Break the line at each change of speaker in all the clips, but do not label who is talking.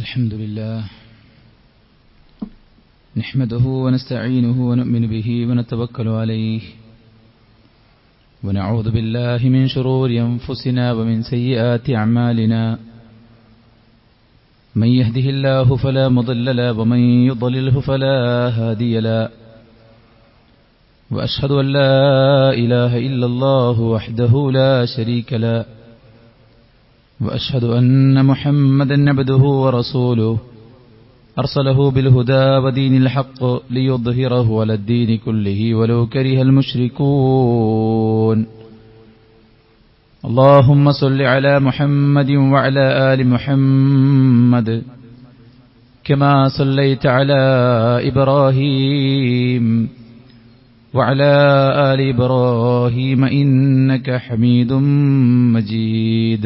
الحمد لله نحمده ونستعينه ونؤمن به ونتوكل عليه ونعوذ بالله من شرور أنفسنا ومن سيئات أعمالنا من يهده الله فلا مضل له ومن يضلله فلا هادي له وأشهد أن لا إله إلا الله وحده لا شريك له وأشهد أن محمدا عبده ورسوله أرسله بالهدى ودين الحق ليظهره على الدين كله ولو كره المشركون اللهم صل على محمد وعلى آل محمد كما صليت على إبراهيم وعلى آل إبراهيم إنك حميد مجيد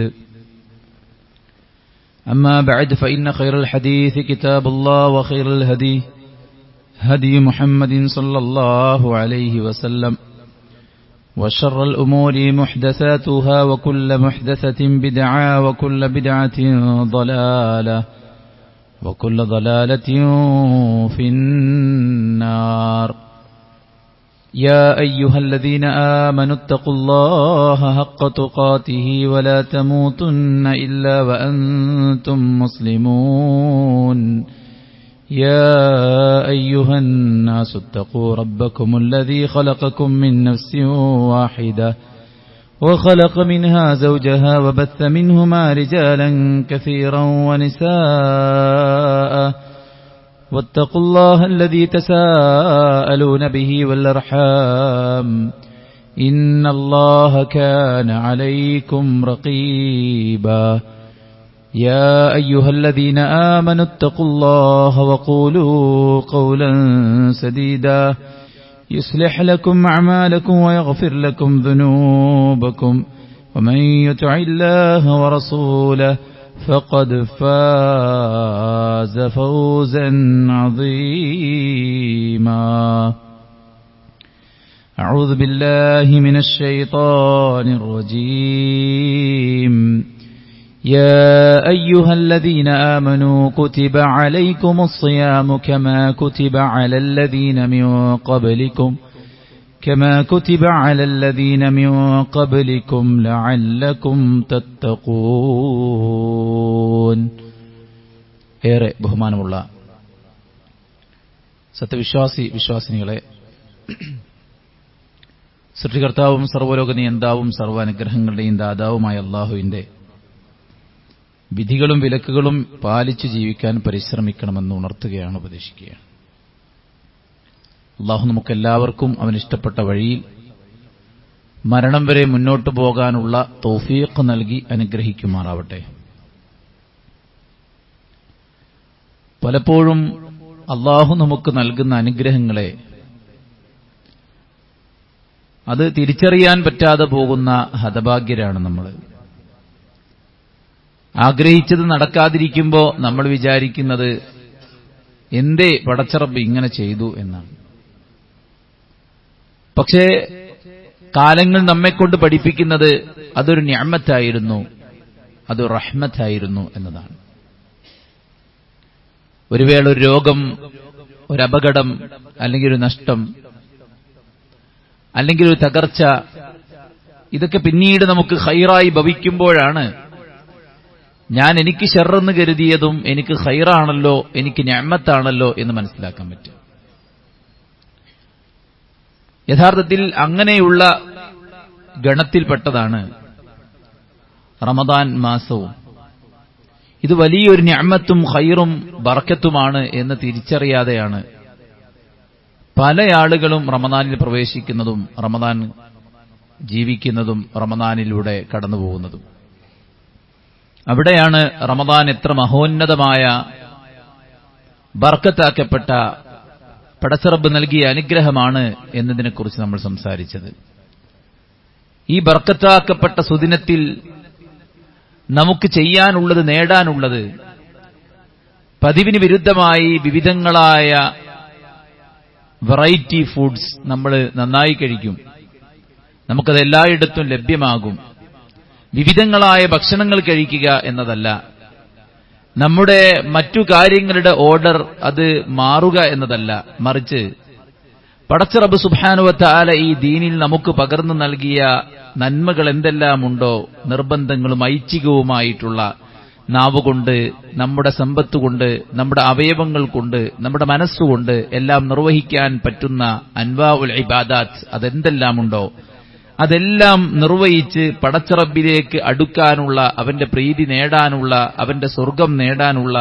أما بعد فإن خير الحديث كتاب الله وخير الهدي هدي محمد صلى الله عليه وسلم وشر الأمور محدثاتها وكل محدثة بدعة وكل بدعة ضلالة وكل ضلالة في النار يا أيها الذين آمنوا اتقوا الله حق تقاته ولا تموتن إلا وأنتم مسلمون يا أيها الناس اتقوا ربكم الذي خلقكم من نفس واحدة وخلق منها زوجها وبث منهما رجالا كثيرا ونساء واتقوا الله الذي تساءلون به والأرحام إن الله كان عليكم رقيبا يا أيها الذين آمنوا اتقوا الله وقولوا قولا سديدا يصلح لكم أعمالكم ويغفر لكم ذنوبكم ومن يطع الله ورسوله فقد فاز فوزا عظيما أعوذ بالله من الشيطان الرجيم يا أيها الذين آمنوا كتب عليكم الصيام كما كتب على الذين من قبلكم لعلكم تتقون ഏറെ ബഹുമാനമുള്ള വിശ്വാസിനികളെ, സൃഷ്ടികർത്താവും സർവ്വലോക നിയന്താവും സർവ്വാനുഗ്രഹങ്ങളുടെയും ദാതാവുമായ അല്ലാഹുവിന്റെ വിധികളും വിലക്കുകളും പാലിച്ചു ജീവിക്കാൻ പരിശ്രമിക്കണമെന്ന് ഉണർത്തുകയാണ്, ഉപദേശിക്കുകയാണ്. അല്ലാഹു നമുക്കെല്ലാവർക്കും അവനിഷ്ടപ്പെട്ട വഴിയിൽ മരണം വരെ മുന്നോട്ടു പോകാനുള്ള തൗഫീഖ് നൽകി അനുഗ്രഹിക്കുമാറാവട്ടെ. പലപ്പോഴും അല്ലാഹു നമുക്ക് നൽകുന്ന അനുഗ്രഹങ്ങളെ അത് തിരിച്ചറിയാൻ പറ്റാതെ പോകുന്ന ഹതഭാഗ്യരാണ് നമ്മൾ. ആഗ്രഹിച്ചത് നടക്കാതിരിക്കുമ്പോൾ നമ്മൾ വിചാരിക്കുന്നത് എന്തേ പടച്ചറബ് ഇങ്ങനെ ചെയ്തു എന്നാണ്. പക്ഷേ കാലങ്ങൾ നമ്മെക്കൊണ്ട് പഠിപ്പിക്കുന്നത് അതൊരു നിഅമത്തായിരുന്നു, അത് റഹ്മത്തായിരുന്നു എന്നതാണ്. ഒരു വേള ഒരു രോഗം, ഒരു അപകടം, അല്ലെങ്കിൽ ഒരു നഷ്ടം, അല്ലെങ്കിൽ ഒരു തകർച്ച, ഇതൊക്കെ പിന്നീട് നമുക്ക് ഖൈറായി ഭവിക്കുമ്പോഴാണ് ഞാൻ എനിക്ക് ശർറെന്ന് കരുതിയതും എനിക്ക് ഖൈറാണല്ലോ, എനിക്ക് നിഅമത്താണല്ലോ എന്ന് മനസ്സിലാക്കാൻ പറ്റും. യഥാർത്ഥത്തിൽ അങ്ങനെയുള്ള ഗണത്തിൽപ്പെട്ടതാണ് റമദാൻ മാസവും. ഇത് വലിയൊരു നിഅമത്തും ഖൈറും ബറക്കത്തുമാണ് എന്ന് തിരിച്ചറിയാതെയാണ് പല ആളുകളും റമദാനിൽ പ്രവേശിക്കുന്നതും റമദാൻ ജീവിക്കുന്നതും റമദാനിലൂടെ കടന്നുപോകുന്നതും. അവിടെയാണ് റമദാൻ എത്ര മഹോന്നതമായ ബർക്കത്താക്കപ്പെട്ട പടച്ചറബ് നൽകിയ അനുഗ്രഹമാണ് എന്നതിനെക്കുറിച്ച് നമ്മൾ സംസാരിച്ചത്. ഈ ബർക്കത്താക്കപ്പെട്ട സുദിനത്തിൽ നമുക്ക് ചെയ്യാനുള്ളത്, നേടാനുള്ളത്, പതിവിന് വിരുദ്ധമായി വിവിധങ്ങളായ വെറൈറ്റി ഫുഡ്സ് നമ്മൾ നന്നായി കഴിക്കും. നമുക്കത് എല്ലായിടത്തും ലഭ്യമാകും. വിവിധങ്ങളായ ഭക്ഷണങ്ങൾ കഴിക്കുക എന്നതല്ല, നമ്മുടെ മറ്റു കാര്യങ്ങളുടെ ഓർഡർ അത് മാറുക എന്നതല്ല, മറിച്ച് പടച്ച റബ്ബ് സുബ്ഹാനഹു വ തആല ഈ ദീനിൽ നമുക്ക് പകർന്നു നൽകിയ നന്മകൾ എന്തെല്ലാമുണ്ടോ, നിർബന്ധങ്ങളും ഐച്ഛികവുമായിട്ടുള്ള നാവുകൊണ്ട്, നമ്മുടെ സമ്പത്തുകൊണ്ട്, നമ്മുടെ അവയവങ്ങൾ കൊണ്ട്, നമ്മുടെ മനസ്സുകൊണ്ട് എല്ലാം നിർവഹിക്കാൻ പറ്റുന്ന അൻവാഉൽ ഇബാദാത്ത് അതെന്തെല്ലാമുണ്ടോ അതെല്ലാം നിർവഹിച്ച് പടച്ച റബ്ബിലേക്ക് അടുക്കാനുള്ള, അവന്റെ പ്രീതി നേടാനുള്ള, അവന്റെ സ്വർഗം നേടാനുള്ള,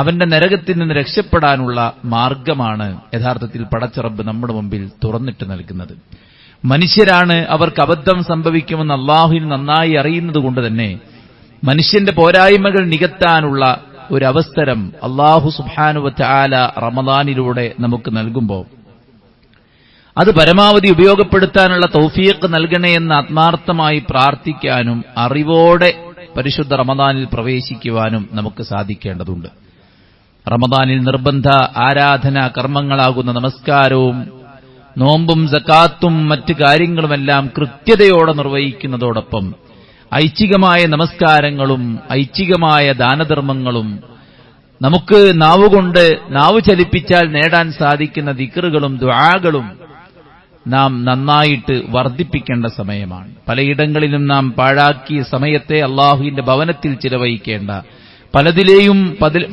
അവന്റെ നരകത്തിൽ നിന്ന് രക്ഷപ്പെടാനുള്ള മാർഗമാണ് യഥാർത്ഥത്തിൽ പടച്ച റബ്ബ് നമ്മുടെ മുമ്പിൽ തുറന്നിട്ട് നൽകുന്നത്. മനുഷ്യരാണ്, അവർക്ക് അബദ്ധം സംഭവിക്കുമെന്ന് അല്ലാഹുവിന് നന്നായി അറിയുന്നത് കൊണ്ട് തന്നെ മനുഷ്യന്റെ പോരായ്മകൾ നികത്താനുള്ള ഒരു അവസരം അല്ലാഹു സുബ്ഹാനഹു വ തആല റമദാനിലൂടെ നമുക്ക് നൽകുമ്പോൾ അത് പരമാവധി ഉപയോഗപ്പെടുത്താനുള്ള തൗഫീഖ് നൽകണേ എന്ന് ആത്മാർത്ഥമായി പ്രാർത്ഥിക്കാനും അറിവോടെ പരിശുദ്ധ റമദാനിൽ പ്രവേശിക്കുവാനും നമുക്ക് സാധിക്കേണ്ടതുണ്ട്. റമദാനിൽ നിർബന്ധ ആരാധനാ കർമ്മങ്ങളാകുന്ന നമസ്കാരവും നോമ്പും സക്കാത്തും മറ്റ് കാര്യങ്ങളുമെല്ലാം കൃത്യതയോടെ നിർവഹിക്കുന്നതോടൊപ്പം ഐച്ഛികമായ നമസ്കാരങ്ങളും ഐച്ഛികമായ ദാനധർമ്മങ്ങളും നമുക്ക് നാവ് ചലിപ്പിച്ചാൽ നേടാൻ സാധിക്കുന്ന ദിക്റുകളും ദുആകളും നാം നന്നായിട്ട് വർദ്ധിപ്പിക്കേണ്ട സമയമാണ്. പലയിടങ്ങളിലും നാം പാഴാക്കിയ സമയത്തെ അല്ലാഹുവിന്റെ ഭവനത്തിൽ ചിലവഴിക്കേണ്ട,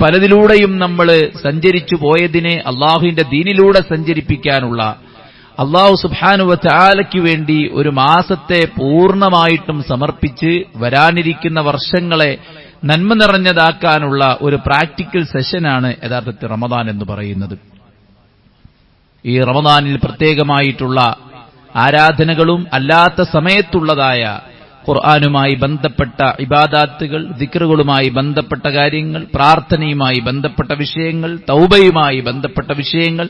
പലതിലൂടെയും നമ്മൾ സഞ്ചരിച്ചു പോയതിനെ അല്ലാഹുവിന്റെ ദീനിലൂടെ സഞ്ചരിപ്പിക്കാനുള്ള, അല്ലാഹു സുബ്ഹാനഹു വ തആലയ്ക്ക് വേണ്ടി ഒരു മാസത്തെ പൂർണ്ണമായിട്ടും സമർപ്പിച്ച് വരാനിരിക്കുന്ന വർഷങ്ങളെ നന്മ നിറഞ്ഞതാക്കാനുള്ള ഒരു പ്രാക്ടിക്കൽ സെഷനാണ് യഥാർത്ഥത്തിൽ റമദാൻ എന്ന് പറയുന്നത്. ഈ റമദാനിൽ പ്രത്യേകമായിട്ടുള്ള ആരാധനകളും അല്ലാത്ത സമയത്തുള്ളതായ ഖുർആനുമായി ബന്ധപ്പെട്ട ഇബാദാത്തുകൾ, ദിക്റുകളുമായി ബന്ധപ്പെട്ട കാര്യങ്ങൾ, പ്രാർത്ഥനയുമായി ബന്ധപ്പെട്ട വിഷയങ്ങൾ, തൗബയുമായി ബന്ധപ്പെട്ട വിഷയങ്ങൾ,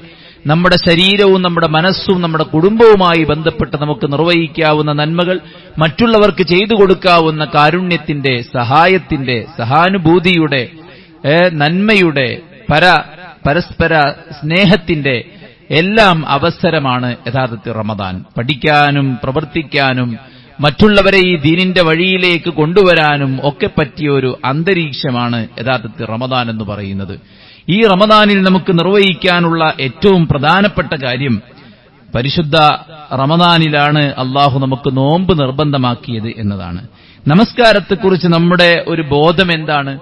നമ്മുടെ ശരീരവും നമ്മുടെ മനസ്സും നമ്മുടെ കുടുംബവുമായി ബന്ധപ്പെട്ട് നമുക്ക് നിർവഹിക്കാവുന്ന നന്മകൾ, മറ്റുള്ളവർക്ക് ചെയ്തു കൊടുക്കാവുന്ന കാരുണ്യത്തിന്റെ, സഹായത്തിന്റെ, സഹാനുഭൂതിയുടെ, നന്മയുടെ, പരസ്പര സ്നേഹത്തിന്റെ എല്ലാം അവസരമാണ് യഥാർത്ഥത്തിൽ റമദാൻ. പഠിക്കാനും പ്രവർത്തിക്കാനും മറ്റുള്ളവരെ ഈ ദീനിന്റെ വഴിയിലേക്ക് കൊണ്ടുവരാനും ഒക്കെ പറ്റിയ ഒരു അന്തരീക്ഷമാണ് യഥാർത്ഥത്തിൽ റമദാൻ എന്ന് പറയുന്നത്. ഈ റമദാനിൽ നമുക്ക് നിർവഹിക്കാനുള്ള ഏറ്റവും പ്രധാനപ്പെട്ട കാര്യം, പരിശുദ്ധ റമദാനിലാണ് അള്ളാഹു നമുക്ക് നോമ്പ് നിർബന്ധമാക്കിയത് എന്നതാണ്. നമസ്കാരത്തെക്കുറിച്ച് നമ്മുടെ ഒരു ബോധം എന്താണ്?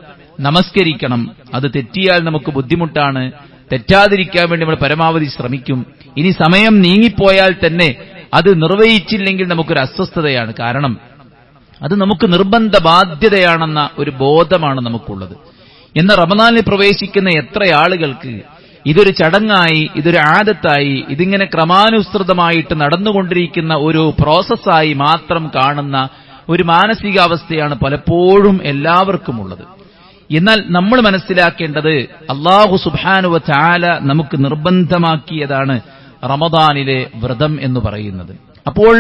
നമസ്കരിക്കണം, അത് തെറ്റിയാൽ നമുക്ക് ബുദ്ധിമുട്ടാണ്, തെറ്റാതിരിക്കാൻ വേണ്ടി നമ്മൾ പരമാവധി ശ്രമിക്കും. ഇനി സമയം നീങ്ങിപ്പോയാൽ തന്നെ അത് നിർവഹിച്ചില്ലെങ്കിൽ നമുക്കൊരു അസ്വസ്ഥതയാണ്. കാരണം അത് നമുക്ക് നിർബന്ധ ബാധ്യതയാണെന്ന ഒരു ബോധമാണ് നമുക്കുള്ളത്. എന്നാൽ റമദാനിൽ പ്രവേശിക്കുന്ന എത്ര ആളുകൾക്ക് ഇതൊരു ചടങ്ങായി, ഇതൊരു ആദത്തായി, ഇതിങ്ങനെ ക്രമാനുസൃതമായിട്ട് നടന്നുകൊണ്ടിരിക്കുന്ന ഒരു പ്രോസസ്സായി മാത്രം കാണുന്ന ഒരു മാനസികാവസ്ഥയാണ് പലപ്പോഴും എല്ലാവർക്കുമുള്ളത്. എന്നാൽ നമ്മൾ മനസ്സിലാക്കേണ്ടത്, അല്ലാഹു സുബ്ഹാനഹു വ തആല നമുക്ക് നിർബന്ധമാക്കിയതാണ് റമദാനിലെ വ്രതം എന്ന് പറയുന്നത്. അപ്പോൾ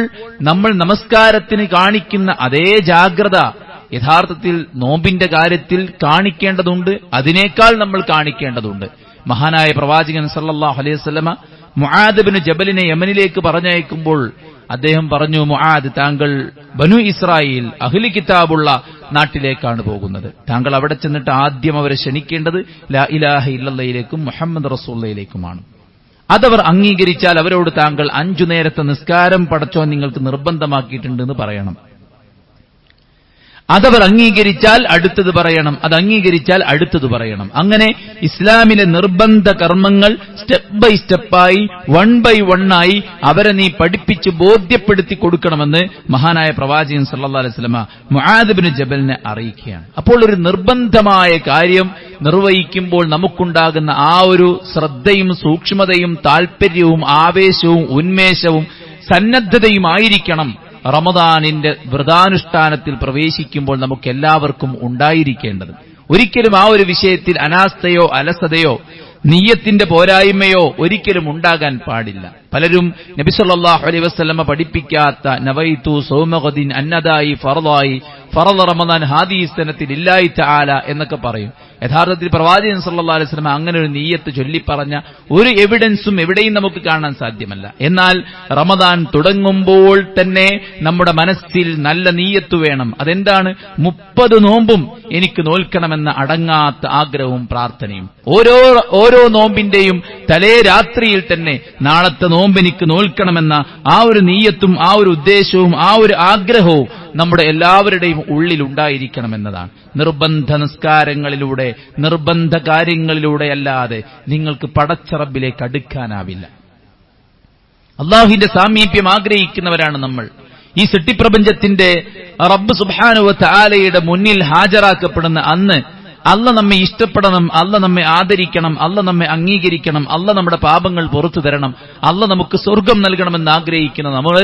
നമ്മൾ നമസ്കാരത്തിന് കാണിക്കുന്ന അതേ ജാഗ്രത യഥാർത്ഥത്തിൽ നോമ്പിന്റെ കാര്യത്തിൽ കാണിക്കേണ്ടതുണ്ട്. അതിനേക്കാൾ നമ്മൾ കാണിക്കേണ്ടതുണ്ട്. മഹാനായ പ്രവാചകൻ സല്ലല്ലാഹു അലൈഹി വസല്ലമ മുആദ് ഇബ്നു ജബലിനെ യമനിലേക്ക് പറഞ്ഞയക്കുമ്പോൾ അദ്ദേഹം പറഞ്ഞു, മുആദ്, താങ്കൾ ബനു ഇസ്രായേൽ അഹ്ലി കിതാബുള്ള നാട്ടിലേക്കാണ് പോകുന്നത്. താങ്കൾ അവിടെ ചെന്നിട്ട് ആദ്യം അവരെ ക്ഷണിക്കേണ്ടത് ലാ ഇലാഹ ഇല്ലല്ലാഹിലേക്കും മുഹമ്മദ് റസൂലുള്ളാഹിലേക്കുമാണ്. അതവർ അംഗീകരിച്ചാൽ അവരോട് താങ്കൾ 5 നേരത്തെ നിസ്കാരം പടച്ചോൻ നിങ്ങൾക്ക് നിർബന്ധമാക്കിയിട്ടുണ്ടെന്ന് പറയണം. അതവർ അംഗീകരിച്ചാൽ അടുത്തത് പറയണം, അത് അംഗീകരിച്ചാൽ അടുത്തത് പറയണം. അങ്ങനെ ഇസ്ലാമിലെ നിർബന്ധ കർമ്മങ്ങൾ സ്റ്റെപ്പ് ബൈ സ്റ്റെപ്പായി, 1 by 1 ആയി അവരെ നീ പഠിപ്പിച്ച് ബോധ്യപ്പെടുത്തി കൊടുക്കണമെന്ന് മഹാനായ പ്രവാചകൻ സല്ലല്ലാഹു അലൈഹി വസല്ലമ മുആദ് ഇബ്നു ജബലിനെ അറിയിക്കുകയാണ്. അപ്പോൾ ഒരു നിർബന്ധമായ കാര്യം നിർവഹിക്കുമ്പോൾ നമുക്കുണ്ടാകുന്ന ആ ഒരു ശ്രദ്ധയും സൂക്ഷ്മതയും താൽപര്യവും ആവേശവും ഉന്മേഷവും സന്നദ്ധതയുമായിരിക്കണം റമദാനിന്റെ വ്രതാനുഷ്ഠാനത്തിൽ പ്രവേശിക്കുമ്പോൾ നമുക്കെല്ലാവർക്കും ഉണ്ടായിരിക്കേണ്ടത്. ഒരിക്കലും ആ ഒരു വിഷയത്തിൽ അനാസ്ഥയോ അലസതയോ നിയ്യത്തിന്റെ പോരായ്മയോ ഒരിക്കലും ഉണ്ടാകാൻ പാടില്ല. പലരും നബി സല്ലല്ലാഹു അലൈഹി വസല്ലമ പഠിപ്പിക്കാത്ത നവൈതു സൗമഗദിൻ അന്നദായി ഫർളായി ഫറള റമദാൻ ഹാദിഹി സനത്തിൽ ലില്ലാഹി തആല എന്നൊക്കെ പറയും. യഥാർത്ഥത്തിൽ പ്രവാചകൻ സല്ലല്ലാഹു അലൈഹി വസല്ലം അങ്ങനെ ഒരു നിയ്യത്ത് ചൊല്ലിപ്പറഞ്ഞ ഒരു എവിഡൻസും എവിടെയും നമുക്ക് കാണാൻ സാധ്യമല്ല. എന്നാൽ റമദാൻ തുടങ്ങുമ്പോൾ തന്നെ നമ്മുടെ മനസ്സിൽ നല്ല നിയ്യത്ത് വേണം. അതെന്താണ്? 30 നോമ്പും എനിക്ക് നോൽക്കണമെന്ന അടങ്ങാത്ത ആഗ്രഹവും പ്രാർത്ഥനയും. ഓരോ നോമ്പിന്റെയും തലേ രാത്രിയിൽ തന്നെ നാളത്തെ നോമ്പ് എനിക്ക് നോൽക്കണമെന്ന ആ ഒരു നിയ്യത്തും ആ ഒരു ഉദ്ദേശവും ആ ഒരു ആഗ്രഹവും നമ്മുടെ എല്ലാവരുടെയും ഉള്ളിൽ ഉണ്ടായിരിക്കണമെന്നതാണ്. നിർബന്ധ നിസ്കാരങ്ങളിലൂടെ നിർബന്ധ കാര്യങ്ങളിലൂടെ അല്ലാതെ നിങ്ങൾക്ക് പടച്ച റബ്ബിലേക്ക് അടുക്കാനാവില്ല. അല്ലാഹുവിന്റെ സാമീപ്യം ആഗ്രഹിക്കുന്നവരാണ് നമ്മൾ. ഈ സൃഷ്ടിപ്രപഞ്ചത്തിന്റെ റബ്ബ് സുബ്ഹാനഹു വ തആലയുടെ മുന്നിൽ ഹാജരാക്കപ്പെടുന്ന അന്ന് അല്ല നമ്മെ ഇഷ്ടപ്പെടണം, അല്ല നമ്മെ ആദരിക്കണം, അല്ല നമ്മെ അംഗീകരിക്കണം, അല്ല നമ്മുടെ പാപങ്ങൾ പുറത്തു തരണം, അല്ല നമുക്ക് സ്വർഗം നൽകണമെന്ന് ആഗ്രഹിക്കുന്ന നമ്മൾ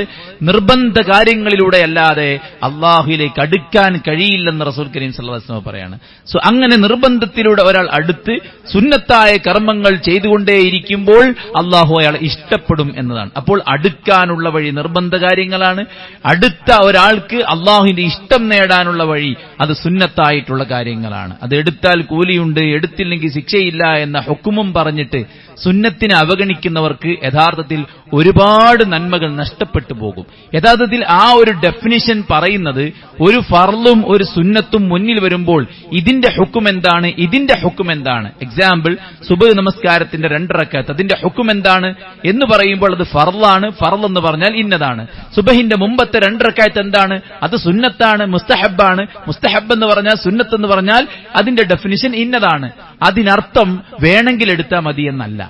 നിർബന്ധ കാര്യങ്ങളിലൂടെ അല്ലാതെ അള്ളാഹുവിലേക്ക് അടുക്കാൻ കഴിയില്ലെന്ന് റസൂൽ കരീം സല്ലല്ലാഹു അലൈഹി വസല്ലം പറയാണ്. സോ അങ്ങനെ നിർബന്ധത്തിലൂടെ ഒരാൾ അടുത്ത് സുന്നത്തായ കർമ്മങ്ങൾ ചെയ്തുകൊണ്ടേയിരിക്കുമ്പോൾ അള്ളാഹു അയാളെ ഇഷ്ടപ്പെടും എന്നതാണ്. അപ്പോൾ അടുക്കാനുള്ള വഴി നിർബന്ധ കാര്യങ്ങളാണ്. അടുത്ത ഒരാൾക്ക് അള്ളാഹുവിന്റെ ഇഷ്ടം നേടാനുള്ള വഴി അത് സുന്നത്തായിട്ടുള്ള കാര്യങ്ങളാണ്. അത് എടുത്താൽ കൂലിയുണ്ട്, എടുത്തില്ലെങ്കിൽ ശിക്ഷയില്ല എന്ന ഹുക്കുമും പറഞ്ഞിട്ട് സുന്നത്തിനെ അവഗണിക്കുന്നവർക്ക് യഥാർത്ഥത്തിൽ ഒരുപാട് നന്മകൾ നഷ്ടപ്പെട്ടു പോകും. യഥാർത്ഥത്തിൽ ആ ഒരു ഡെഫിനിഷൻ പറയുന്നത് ഒരു ഫർളും ഒരു സുന്നത്തും മുന്നിൽ വരുമ്പോൾ ഇതിന്റെ ഹുക്കും എന്താണ്, ഇതിന്റെ ഹുക്കും എന്താണ്. എക്സാമ്പിൾ, സുബഹ് നമസ്കാരത്തിന്റെ 2 റക്അത്ത് അതിന്റെ ഹുക്കും എന്താണ് എന്ന് പറയുമ്പോൾ അത് ഫർളാണ്. ഫർൾ എന്ന് പറഞ്ഞാൽ ഇന്നതാണ്. സുബഹിന്റെ മുമ്പത്തെ 2 റക്അത്ത് എന്താണ്? അത് സുന്നത്താണ്, മുസ്തഹബാണ്. മുസ്തഹബ് എന്ന് പറഞ്ഞാൽ സുന്നത്ത് എന്ന് പറഞ്ഞാൽ അതിന്റെ ഡെഫിനിഷൻ ഇന്നതാണ്. അതിനർത്ഥം വേണമെങ്കിൽ എടുത്താൽ മതി എന്നല്ല.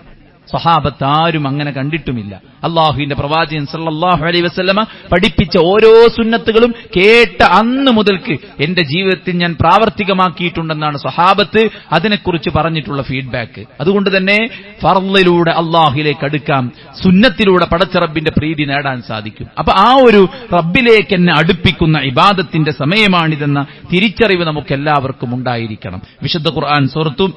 സ്വഹാബത്ത് ആരും അങ്ങനെ കണ്ടിട്ടുമില്ല. അള്ളാഹുവിന്റെ പ്രവാചകൻ സല്ലല്ലാഹു അലൈഹി വസല്ലമ പഠിപ്പിച്ച ഓരോ സുന്നത്തുകളും കേട്ട അന്ന് മുതൽക്ക് എന്റെ ജീവിതത്തിൽ ഞാൻ പ്രാവർത്തികമാക്കിയിട്ടുണ്ടെന്നാണ് സ്വഹാബത്ത് അതിനെക്കുറിച്ച് പറഞ്ഞിട്ടുള്ള ഫീഡ്ബാക്ക്. അതുകൊണ്ട് തന്നെ ഫർളിലൂടെ അള്ളാഹുവിലേക്ക് അടുക്കാം, സുന്നത്തിലൂടെ പടച്ച റബ്ബിന്റെ പ്രീതി നേടാൻ സാധിക്കും. അപ്പൊ ആ ഒരു റബ്ബിലേക്ക് എന്നെ അടുപ്പിക്കുന്ന ഇബാദത്തിന്റെ സമയമാണിതെന്ന തിരിച്ചറിവ് നമുക്ക് എല്ലാവർക്കും ഉണ്ടായിരിക്കണം. വിശുദ്ധ ഖുർആൻ സൂറത്തു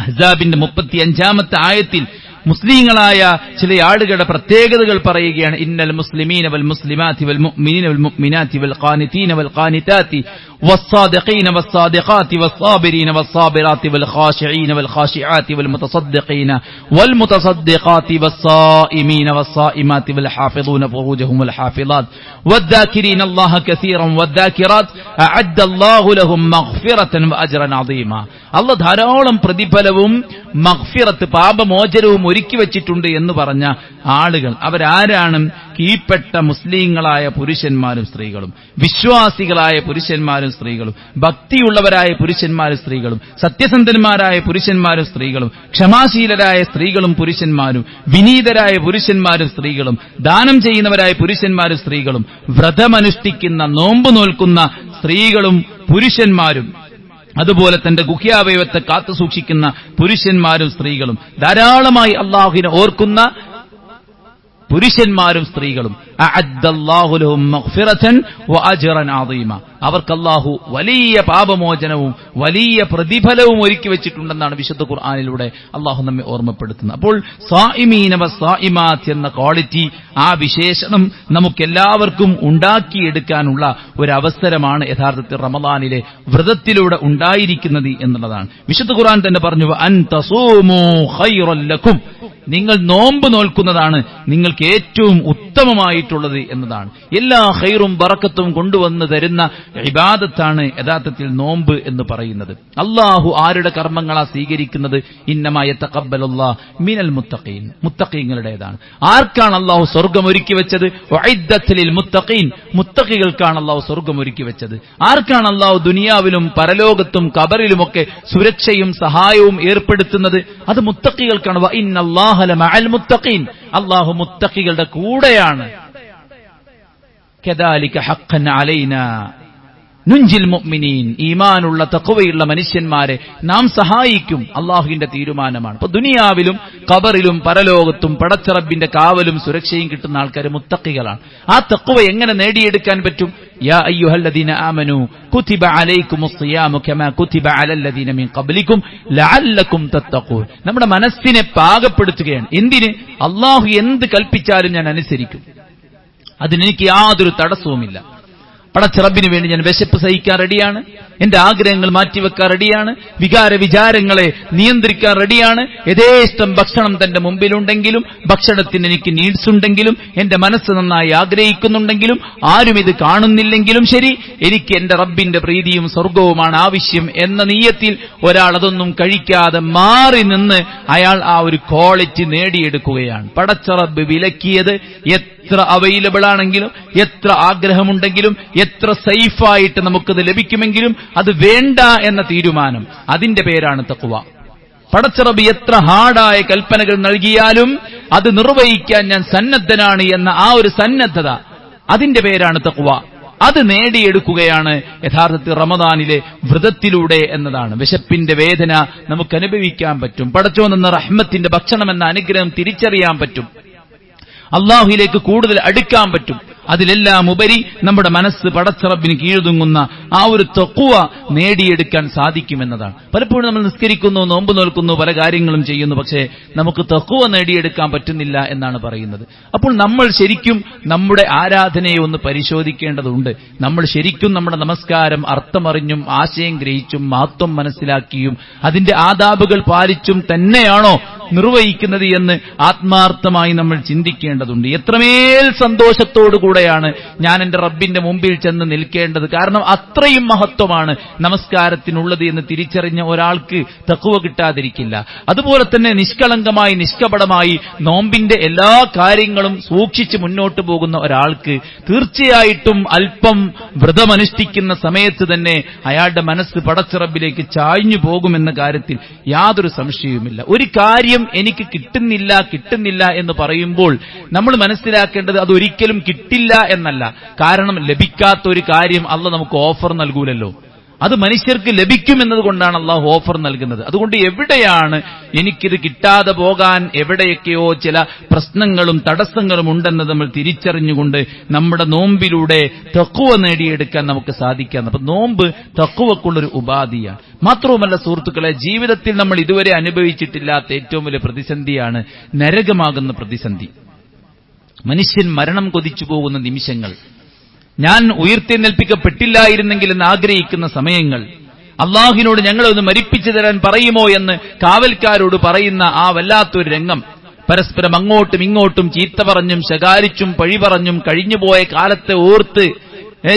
അഹ്സാബിന്റെ 35-ാമത്തെ ആയത്തിൽ മുസ്ലിങ്ങളായ ചില ആളുകളുടെ പ്രത്യേകതകൾ പറയുകയാണ്. ഇന്നൽ മുസ്ലിമീന വൽ മുസ്ലിമാതി വൽ മുഅ്മിനീന വൽ മുഅ്മിനാതി വൽ ഖാനിതീന വൽ ഖാനിതാതി വസ്സാദിഖീന വസ്സാദിഖാതി വസ്സാബിരീന വസ്സാബിറാതി വൽ ഖാശിഈന വൽ ഖാശിആതി വൽ മുതസദ്ദിഖീന വൽ മുതസദ്ദിഖാതി വസ്സായിമീന വസ്സായിമാതി വൽ ഹാഫിളൂന ഫുറൂജഹും വൽ ഹാഫിളാത് വദ്ദാകിരീന അല്ലാഹ കസീറൻ വദ്ദാകിറാത് അഅദ്ദ അല്ലാഹു ലഹും മഗ്ഫിറതൻ വഅജ്റൻ അദീമ. അല്ലാഹു ധാരാളം പ്രതിഫലവും മഗ്ഫിറത്ത് പാപമോചനവും ഒരുക്കി വച്ചിട്ടുണ്ട് എന്ന് പറഞ്ഞ ആളുകൾ അവരാരാണ്? കീഴ്പ്പെട്ട മുസ്ലിങ്ങളായ പുരുഷന്മാരും സ്ത്രീകളും, വിശ്വാസികളായ പുരുഷന്മാരും സ്ത്രീകളും, ഭക്തിയുള്ളവരായ പുരുഷന്മാരും സ്ത്രീകളും, സത്യസന്ധന്മാരായ പുരുഷന്മാരും സ്ത്രീകളും, ക്ഷമാശീലരായ സ്ത്രീകളും പുരുഷന്മാരും, വിനീതരായ പുരുഷന്മാരും സ്ത്രീകളും, ദാനം ചെയ്യുന്നവരായ പുരുഷന്മാരും സ്ത്രീകളും, വ്രതമനുഷ്ഠിക്കുന്ന നോമ്പ് നോൽക്കുന്ന സ്ത്രീകളും പുരുഷന്മാരും, അതുപോലെ തന്റെ ഗുഹ്യാവയവത്തെ കാത്തു സൂക്ഷിക്കുന്ന പുരുഷന്മാരും സ്ത്രീകളും, ധാരാളമായി അള്ളാഹുവിനെ ഓർക്കുന്ന പുരുഷന്മാരും സ്ത്രീകളും അഅദ്ദല്ലാഹു ലഹും മഗ്ഫിറതൻ വഅജ്റൻ അദീമ. അവർക്ക് അല്ലാഹു വലിയ പാപമോചനവും വലിയ പ്രതിഫലവും ഒരുക്കി വെച്ചിട്ടുണ്ടെന്നാണ് വിശുദ്ധ ഖുർആനിലൂടെ അല്ലാഹു നമ്മെ ഓർമ്മപ്പെടുത്തുന്നത്. അപ്പോൾ സായിമീന വസ്സായിമാത്ത് എന്ന ക്വാളിറ്റി, ആ വിശേഷണം നമുക്കെല്ലാവർക്കും ഉണ്ടാക്കിയെടുക്കാനുള്ള ഒരു അവസരമാണ് യഥാർത്ഥത്തിൽ റമദാനിലെ വ്രതത്തിലൂടെ ഉണ്ടായിരിക്കുന്നത് എന്നുള്ളതാണ്. വിശുദ്ധ ഖുർആൻ തന്നെ പറഞ്ഞു, അൻ തസൂമു ഖൈറൻ ലക്കും, നിങ്ങൾ നോമ്പ് നോൽക്കുന്നതാണ് നിങ്ങൾക്ക് ഏറ്റവും ഉത്തമമായിട്ടുള്ളത് എന്നതാണ്. എല്ലാ ഖൈറും ബറക്കത്തും കൊണ്ടുവന്ന് തരുന്ന ഇബാദത്താണ് യഥാർത്ഥത്തിൽ നോമ്പ് എന്ന് പറയുന്നത്. അള്ളാഹു ആരുടെ കർമ്മങ്ങളാ സ്വീകരിക്കുന്നത്? ഇന്നമാ യതഖബ്ബലുല്ലാഹു മിനൽ മുത്തഖീൻ, മുത്തഖീങ്ങളുടേതാണ്. ആർക്കാണ് അള്ളാഹു സ്വർഗ്ഗം ഒരുക്കി വെച്ചത്? ഉഇദ്ദത്ത് ലിൽ മുത്തഖീൻ, മുത്തഖികൾക്കാണ് അള്ളാഹു സ്വർഗ്ഗം ഒരുക്കി വെച്ചത്. ആർക്കാണ് അള്ളാഹു ദുനിയാവിലും പരലോകത്തും ഖബറിലുമൊക്കെ സുരക്ഷയും സഹായവും ഏർപ്പെടുത്തുന്നത്? അത് മുത്തഖികൾക്കാണ്. വ ഇന്നല്ലാഹ ലമഅൽ മുത്തഖീൻ, അള്ളാഹു മുത്തഖികളുടെ കൂടെയാണ്. കദാലിക ഹഖ്ഖൻ അലൈനാ നുൻജിൽ മുഅ്മിനീൻ, ഈമാനുള്ള തഖ്വയുള്ള മനുഷ്യന്മാരെ നാം സഹായിക്കും. അള്ളാഹുവിന്റെ തീരുമാനമാണ്. അപ്പൊ ദുനിയാവിലും ഖബറിലും പരലോകത്തും പടച്ച റബ്ബിന്റെ കാവലും സുരക്ഷയും കിട്ടുന്ന ആൾക്കാർ മുത്തഖികളാണ്. ആ തഖ്വ എങ്ങനെ നേടിയെടുക്കാൻ പറ്റും? യാ അയ്യുഹല്ലദീന ആമനൂ കുതിബ അലൈക്കുമുസ് സിയാമു കമാ കുതിബ അലല്ലദീന മിൻ ഖബ്ലിക്കും ലഅല്ലക്കും തത്തഖൂൻ. നമ്മുടെ മനസ്സിനെ പാകപ്പെടുത്തുകയാണ്. എന്തിന്? അല്ലാഹു എന്ത് കൽപ്പിച്ചാലും ഞാൻ അനുസരിക്കും, അതിനെനിക്ക് യാതൊരു തടസ്സവുമില്ല. പടച്ച റബ്ബിന് വേണ്ടി ഞാൻ വിശപ്പ് സഹിക്കാൻ റെഡിയാണ്, എന്റെ ആഗ്രഹങ്ങൾ മാറ്റിവെക്കാൻ റെഡിയാണ്, വിചാരങ്ങളെ നിയന്ത്രിക്കാൻ റെഡിയാണ്. യഥേഷ്ടം ഭക്ഷണം തന്റെ മുമ്പിലുണ്ടെങ്കിലും, ഭക്ഷണത്തിന് എനിക്ക് നീഡ്സ് ഉണ്ടെങ്കിലും, എന്റെ മനസ്സ് നന്നായി ആഗ്രഹിക്കുന്നുണ്ടെങ്കിലും, ആരും ഇത് കാണുന്നില്ലെങ്കിലും ശരി, എനിക്ക് എന്റെ റബ്ബിന്റെ പ്രീതിയും സ്വർഗവുമാണ് ആവശ്യം എന്ന നിയ്യത്തിൽ ഒരാൾ അതൊന്നും കഴിക്കാതെ മാറി നിന്ന് അയാൾ ആ ഒരു ക്വാളിറ്റി നേടിയെടുക്കുകയാണ്. പടച്ച റബ്ബ് വിലക്കിയത് എത്ര അവൈലബിൾ ആണെങ്കിലും, എത്ര ആഗ്രഹമുണ്ടെങ്കിലും, എത്ര സേഫായിട്ട് നമുക്കത് ലഭിക്കുമെങ്കിലും അത് വേണ്ട എന്ന തീരുമാനം, അതിന്റെ പേരാണ് തഖ്വ. പടച്ച റബ്ബ് എത്ര ഹാർഡായ കൽപ്പനകൾ നൽകിയാലും അത് നിർവഹിക്കാൻ ഞാൻ സന്നദ്ധനാണ് എന്ന ആ ഒരു സന്നദ്ധത, അതിന്റെ പേരാണ് തഖ്വ. അത് നേടിയെടുക്കുകയാണ് യഥാർത്ഥത്തിൽ റമദാനിലെ വ്രതത്തിലൂടെ എന്നതാണ്. വിശപ്പിന്റെ വേദന നമുക്ക് അനുഭവിക്കാൻ പറ്റും, പടച്ചോൻ എന്ന റഹ്മത്തിന്റെ ഭക്ഷണം എന്ന അനുഗ്രഹം തിരിച്ചറിയാൻ പറ്റും, അള്ളാഹുവിലേക്ക് കൂടുതൽ അടുക്കാൻ പറ്റും. അതിലെല്ലാം ഉപരി നമ്മുടെ മനസ്സ് പടച്ച റബ്ബിന് കീഴ്തുങ്ങുന്ന ആ ഒരു തഖ്വ നേടിയെടുക്കാൻ സാധിക്കുമെന്നതാണ്. പലപ്പോഴും നമ്മൾ നിസ്കരിക്കുന്നു, നോമ്പ് നോൽക്കുന്നു, പല കാര്യങ്ങളും ചെയ്യുന്നു, പക്ഷേ നമുക്ക് തഖ്വ നേടിയെടുക്കാൻ പറ്റുന്നില്ല എന്നാണ് പറയുന്നത്. അപ്പോൾ നമ്മൾ ശരിക്കും നമ്മുടെ ആരാധനയെ ഒന്ന് പരിശോധിക്കേണ്ടതുണ്ട്. നമ്മൾ ശരിക്കും നമ്മുടെ നമസ്കാരം അർത്ഥമറിഞ്ഞും ആശയം ഗ്രഹിച്ചും മഹത്വം മനസ്സിലാക്കിയും അതിന്റെ ആദാബുകൾ പാലിച്ചും തന്നെയാണോ നിർവഹിക്കുന്നത് എന്ന് ആത്മാർത്ഥമായി നമ്മൾ ചിന്തിക്കേണ്ടതുണ്ട്. എത്രമേൽ സന്തോഷത്തോടുകൂടെയാണ് ഞാൻ എന്റെ റബ്ബിന്റെ മുമ്പിൽ ചെന്ന് നിൽക്കേണ്ടത്. കാരണം അത്രയും മഹത്വമാണ് നമസ്കാരത്തിനുള്ളത് എന്ന് തിരിച്ചറിഞ്ഞ ഒരാൾക്ക് തഖ്വ കിട്ടാതിരിക്കില്ല. അതുപോലെ തന്നെ നിഷ്കളങ്കമായി നിഷ്കപടമായി നോമ്പിന്റെ എല്ലാ കാര്യങ്ങളും സൂക്ഷിച്ച് മുന്നോട്ട് പോകുന്ന ഒരാൾക്ക് തീർച്ചയായിട്ടും അല്പം വ്രതമനുഷ്ഠിക്കുന്ന സമയത്ത് തന്നെ അയാളുടെ മനസ്സ് പടച്ച റബ്ബിലേക്ക് ചായ്ഞ്ഞു പോകുമെന്ന കാര്യത്തിൽ യാതൊരു സംശയവുമില്ല. ഒരു കാര്യം എനിക്ക് കിട്ടുന്നില്ല എന്ന് പറയുമ്പോൾ നമ്മൾ മനസ്സിലാക്കേണ്ടത് അതൊരിക്കലും കിട്ടില്ല എന്നല്ല. കാരണം ലഭിക്കാത്ത ഒരു കാര്യം അല്ലാഹു നമുക്ക് ഓഫർ നൽകൂലല്ലോ. അത് മനുഷ്യർക്ക് ലഭിക്കുമെന്നതുകൊണ്ടാണ് അള്ളാഹു ഓഫർ നൽകുന്നത്. അതുകൊണ്ട് എവിടെയാണ് എനിക്കിത് കിട്ടാതെ പോകാൻ എവിടെയൊക്കെയോ ചില പ്രശ്നങ്ങളും തടസ്സങ്ങളും ഉണ്ടെന്ന് നമ്മൾ തിരിച്ചറിഞ്ഞുകൊണ്ട് നമ്മുടെ നോമ്പിലൂടെ തഖ്വ നേടിയെടുക്കാൻ നമുക്ക് സാധിക്കാം. അപ്പൊ നോമ്പ് തഖ്വക്കുള്ളൊരു ഉപാധിയാണ്. മാത്രവുമല്ല സുഹൃത്തുക്കളെ, ജീവിതത്തിൽ നമ്മൾ ഇതുവരെ അനുഭവിച്ചിട്ടില്ലാത്ത ഏറ്റവും വലിയ പ്രതിസന്ധിയാണ് നരകമാകുന്ന പ്രതിസന്ധി. മനുഷ്യൻ മരണം കൊതിച്ചു പോകുന്ന നിമിഷങ്ങൾ, ഞാൻ ഉയർത്തെഴുന്നേൽപ്പിക്കപ്പെട്ടില്ലായിരുന്നെങ്കിൽ എന്ന് ആഗ്രഹിക്കുന്ന സമയങ്ങൾ, അള്ളാഹുവിനോട് ഞങ്ങളെ ഒന്ന് മരിപ്പിച്ചു തരാൻ പറയുമോ എന്ന് കാവൽക്കാരോട് പറയുന്ന ആ വല്ലാത്തൊരു രംഗം, പരസ്പരം അങ്ങോട്ടും ഇങ്ങോട്ടും ചീത്ത പറഞ്ഞും ശകാരിച്ചും പഴി പറഞ്ഞും കഴിഞ്ഞുപോയ കാലത്തെ ഓർത്ത്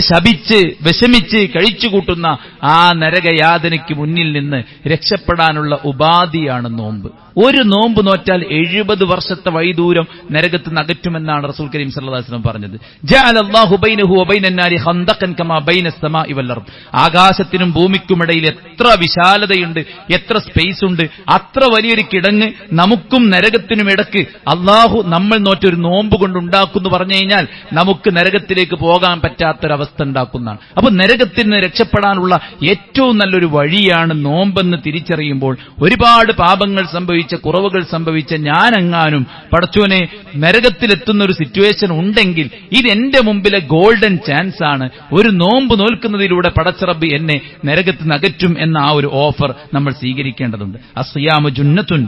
ശപിച്ച് വിഷമിച്ച് കഴിച്ചുകൂട്ടുന്ന ആ നരകയാതനയ്ക്ക് മുന്നിൽ നിന്ന് രക്ഷപ്പെടാനുള്ള ഉപാധിയാണ് നോമ്പ്. ഒരു നോമ്പ് നോറ്റാൽ 70 വർഷത്തെ വഴിദൂരം നരകത്ത് നകറ്റുമെന്നാണ് റസൂൽ കരീം സല്ലല്ലാഹു അലൈഹി വസല്ലം പറഞ്ഞത്. ജഅലല്ലാഹു ബൈനഹു വബൈനന്നാരി ഖന്ദഖൻ കമാ ബൈനസ്സമാഇ വൽ അർദ്. ആകാശത്തിനും ഭൂമിക്കുമിടയിൽ എത്ര വിശാലതയുണ്ട്, എത്ര സ്പേസ് ഉണ്ട്, അത്ര വലിയൊരു കിടങ്ങ് നമുക്കും നരകത്തിനും ഇടക്ക് അള്ളാഹു നമ്മൾ നോറ്റൊരു നോമ്പ് കൊണ്ടുണ്ടാക്കുന്നു പറഞ്ഞു കഴിഞ്ഞാൽ നമുക്ക് നരകത്തിലേക്ക് പോകാൻ പറ്റാത്തൊരവസ്ഥ ഉണ്ടാക്കുന്നതാണ്. അപ്പൊ നരകത്തിന് രക്ഷപ്പെടാനുള്ള ഏറ്റവും നല്ലൊരു വഴിയാണ് നോമ്പെന്ന് തിരിച്ചറിയുമ്പോൾ ഒരുപാട് പാപങ്ങൾ സംഭവിച്ച കുറവുകൾ സംഭവിച്ച ഞാനെങ്ങാനും പടച്ചോനെ നരകത്തിലെത്തുന്ന ഒരു സിറ്റുവേഷൻ ഉണ്ടെങ്കിൽ ഇത് എന്റെ മുമ്പിലെ ഗോൾഡൻ ചാൻസ് ആണ്. ഒരു നോമ്പ് നോൽക്കുന്നതിലൂടെ പടച്ച റബ്ബ് എന്നെ നരകത്ത് നകറ്റും എന്ന ആ ഒരു ഓഫർ നമ്മൾ സ്വീകരിക്കേണ്ടതുണ്ട്. അസ്യാമു ജുന്നത്തുൻ,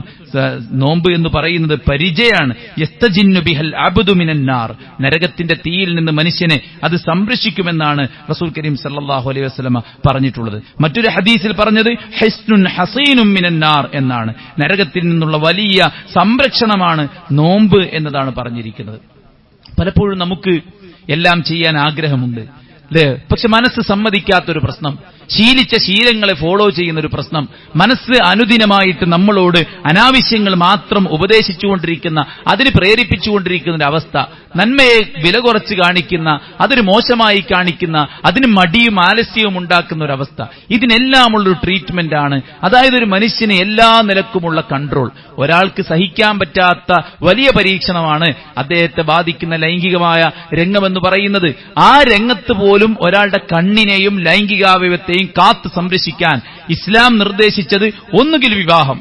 നോമ്പ് എന്ന് പറയുന്നത് പരിചയാണ്. യസ്തജിന്നു ബിഹൽ അബ്ദു മിനന്നാർ, നരകത്തിന്റെ തീയിൽ നിന്ന് മനുഷ്യനെ അത് സംരക്ഷിക്കുമെന്നാണ് റസൂൽ കരീം സല്ലല്ലാഹു അലൈഹി വസല്ലം പറഞ്ഞിട്ടുള്ളത്. മറ്റൊരു ഹദീസിൽ പറഞ്ഞത് ഹിസ്നുൻ ഹസീനും മിനന്നാർ എന്നാണ്. നരകത്തിൽ നിന്നുള്ള വലിയ സംരക്ഷണമാണ് നോമ്പ് എന്നതാണ് പറഞ്ഞിരിക്കുന്നത്. പലപ്പോഴും നമുക്ക് എല്ലാം ചെയ്യാൻ ആഗ്രഹമുണ്ട്, പക്ഷെ മനസ്സ് സമ്മതിക്കാത്തൊരു പ്രശ്നം, ശീലിച്ച ശീലങ്ങളെ ഫോളോ ചെയ്യുന്നൊരു പ്രശ്നം, മനസ്സ് അനുദിനമായിട്ട് നമ്മളോട് അനാവശ്യങ്ങൾ മാത്രം ഉപദേശിച്ചുകൊണ്ടിരിക്കുന്ന, അതിന് പ്രേരിപ്പിച്ചുകൊണ്ടിരിക്കുന്ന ഒരു അവസ്ഥ, നന്മയെ വില കുറച്ച് കാണിക്കുന്ന, അതൊരു മോശമായി കാണിക്കുന്ന, അതിന് മടിയും ആലസ്യവും ഉണ്ടാക്കുന്ന ഒരവസ്ഥ. ഇതിനെല്ലാമുള്ളൊരു ട്രീറ്റ്മെന്റ് ആണ്. അതായത് ഒരു മനുഷ്യന് എല്ലാ നിലക്കുമുള്ള കൺട്രോൾ. ഒരാൾക്ക് സഹിക്കാൻ പറ്റാത്ത വലിയ പരീക്ഷണമാണ് അദ്ദേഹത്തെ ബാധിക്കുന്ന ലൈംഗികമായ രംഗമെന്ന് പറയുന്നത്. ആ രംഗത്ത് പോലും ഒരാളുടെ കണ്ണിനെയും ലൈംഗികാവയവത്തെയും കാത്തു സംരക്ഷിക്കാൻ ഇസ്ലാം നിർദ്ദേശിച്ചത് ഒന്നുകിൽ വിവാഹം,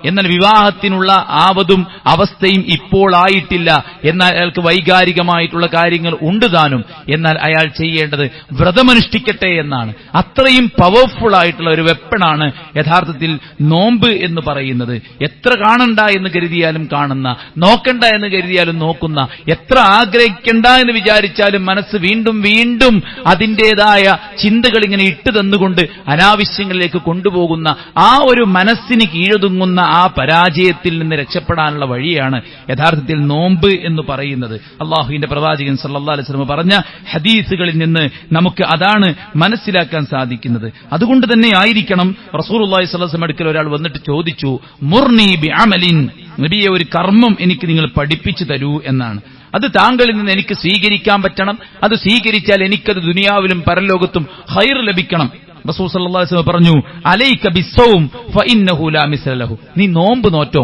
എന്നാൽ വിവാഹത്തിനുള്ള ആവതും അവസ്ഥയും ഇപ്പോൾ ആയിട്ടില്ല, എന്നാൽ അയാൾക്ക് വൈകാരികമായിട്ടുള്ള കാര്യങ്ങൾ ഉണ്ട് താനും, എന്നാൽ അയാൾ ചെയ്യേണ്ടത് വ്രതമനുഷ്ഠിക്കട്ടെ എന്നാണ്. അത്രയും പവർഫുൾ ആയിട്ടുള്ള ഒരു വെപ്പണാണ് യഥാർത്ഥത്തിൽ നോമ്പ് എന്ന് പറയുന്നത്. എത്ര കാണണ്ട എന്ന് കരുതിയാലും കാണുന്ന, നോക്കണ്ട എന്ന് കരുതിയാലും നോക്കുന്ന, എത്ര ആഗ്രഹിക്കണ്ട എന്ന് വിചാരിച്ചാലും മനസ്സ് വീണ്ടും വീണ്ടും അതിൻ്റെതായ ചിന്തകൾ ഇങ്ങനെ ഇട്ടു തന്നുകൊണ്ട് അനാവശ്യങ്ങളിലേക്ക് കൊണ്ടുപോകുന്ന ആ ഒരു മനസ്സിന് കീഴൊതുങ്ങുന്ന ആ പരാജയത്തിൽ നിന്ന് രക്ഷപ്പെടാനുള്ള വഴിയാണ് യഥാർത്ഥത്തിൽ നോമ്പ് എന്ന് പറയുന്നത്. അള്ളാഹുവിന്റെ പ്രവാചകൻ സല്ലല്ലാഹു അലൈഹി വസല്ലം പറഞ്ഞ ഹദീസുകളിൽ നിന്ന് നമുക്ക് അതാണ് മനസ്സിലാക്കാൻ സാധിക്കുന്നത്. അതുകൊണ്ട് തന്നെ ആയിരിക്കണം റസൂലുള്ളാഹി സ്വല്ലല്ലാഹു അലൈഹി വസല്ലം അടുക്കൽ ഒരാൾ വന്നിട്ട് ചോദിച്ചു, മുർനി ബിഅമലിൻ, നബിയെ ഒരു കർമ്മം എനിക്ക് നിങ്ങൾ പഠിപ്പിച്ചു തരൂ എന്നാണ്. അത് താങ്കളിൽ നിന്ന് എനിക്ക് സ്വീകരിക്കാൻ പറ്റണം, അത് സ്വീകരിച്ചാൽ എനിക്കത് ദുനിയാവിലും പരലോകത്തും ഖൈർ ലഭിക്കണം. റസൂൽ സല്ലല്ലാഹു അലൈഹി വസല്ലം പറഞ്ഞു, അലൈക ബിസ്സൗം ഫഇന്നഹു ലാ മിസ്ല ലഹു, നീ നോമ്പ് നോറ്റോ,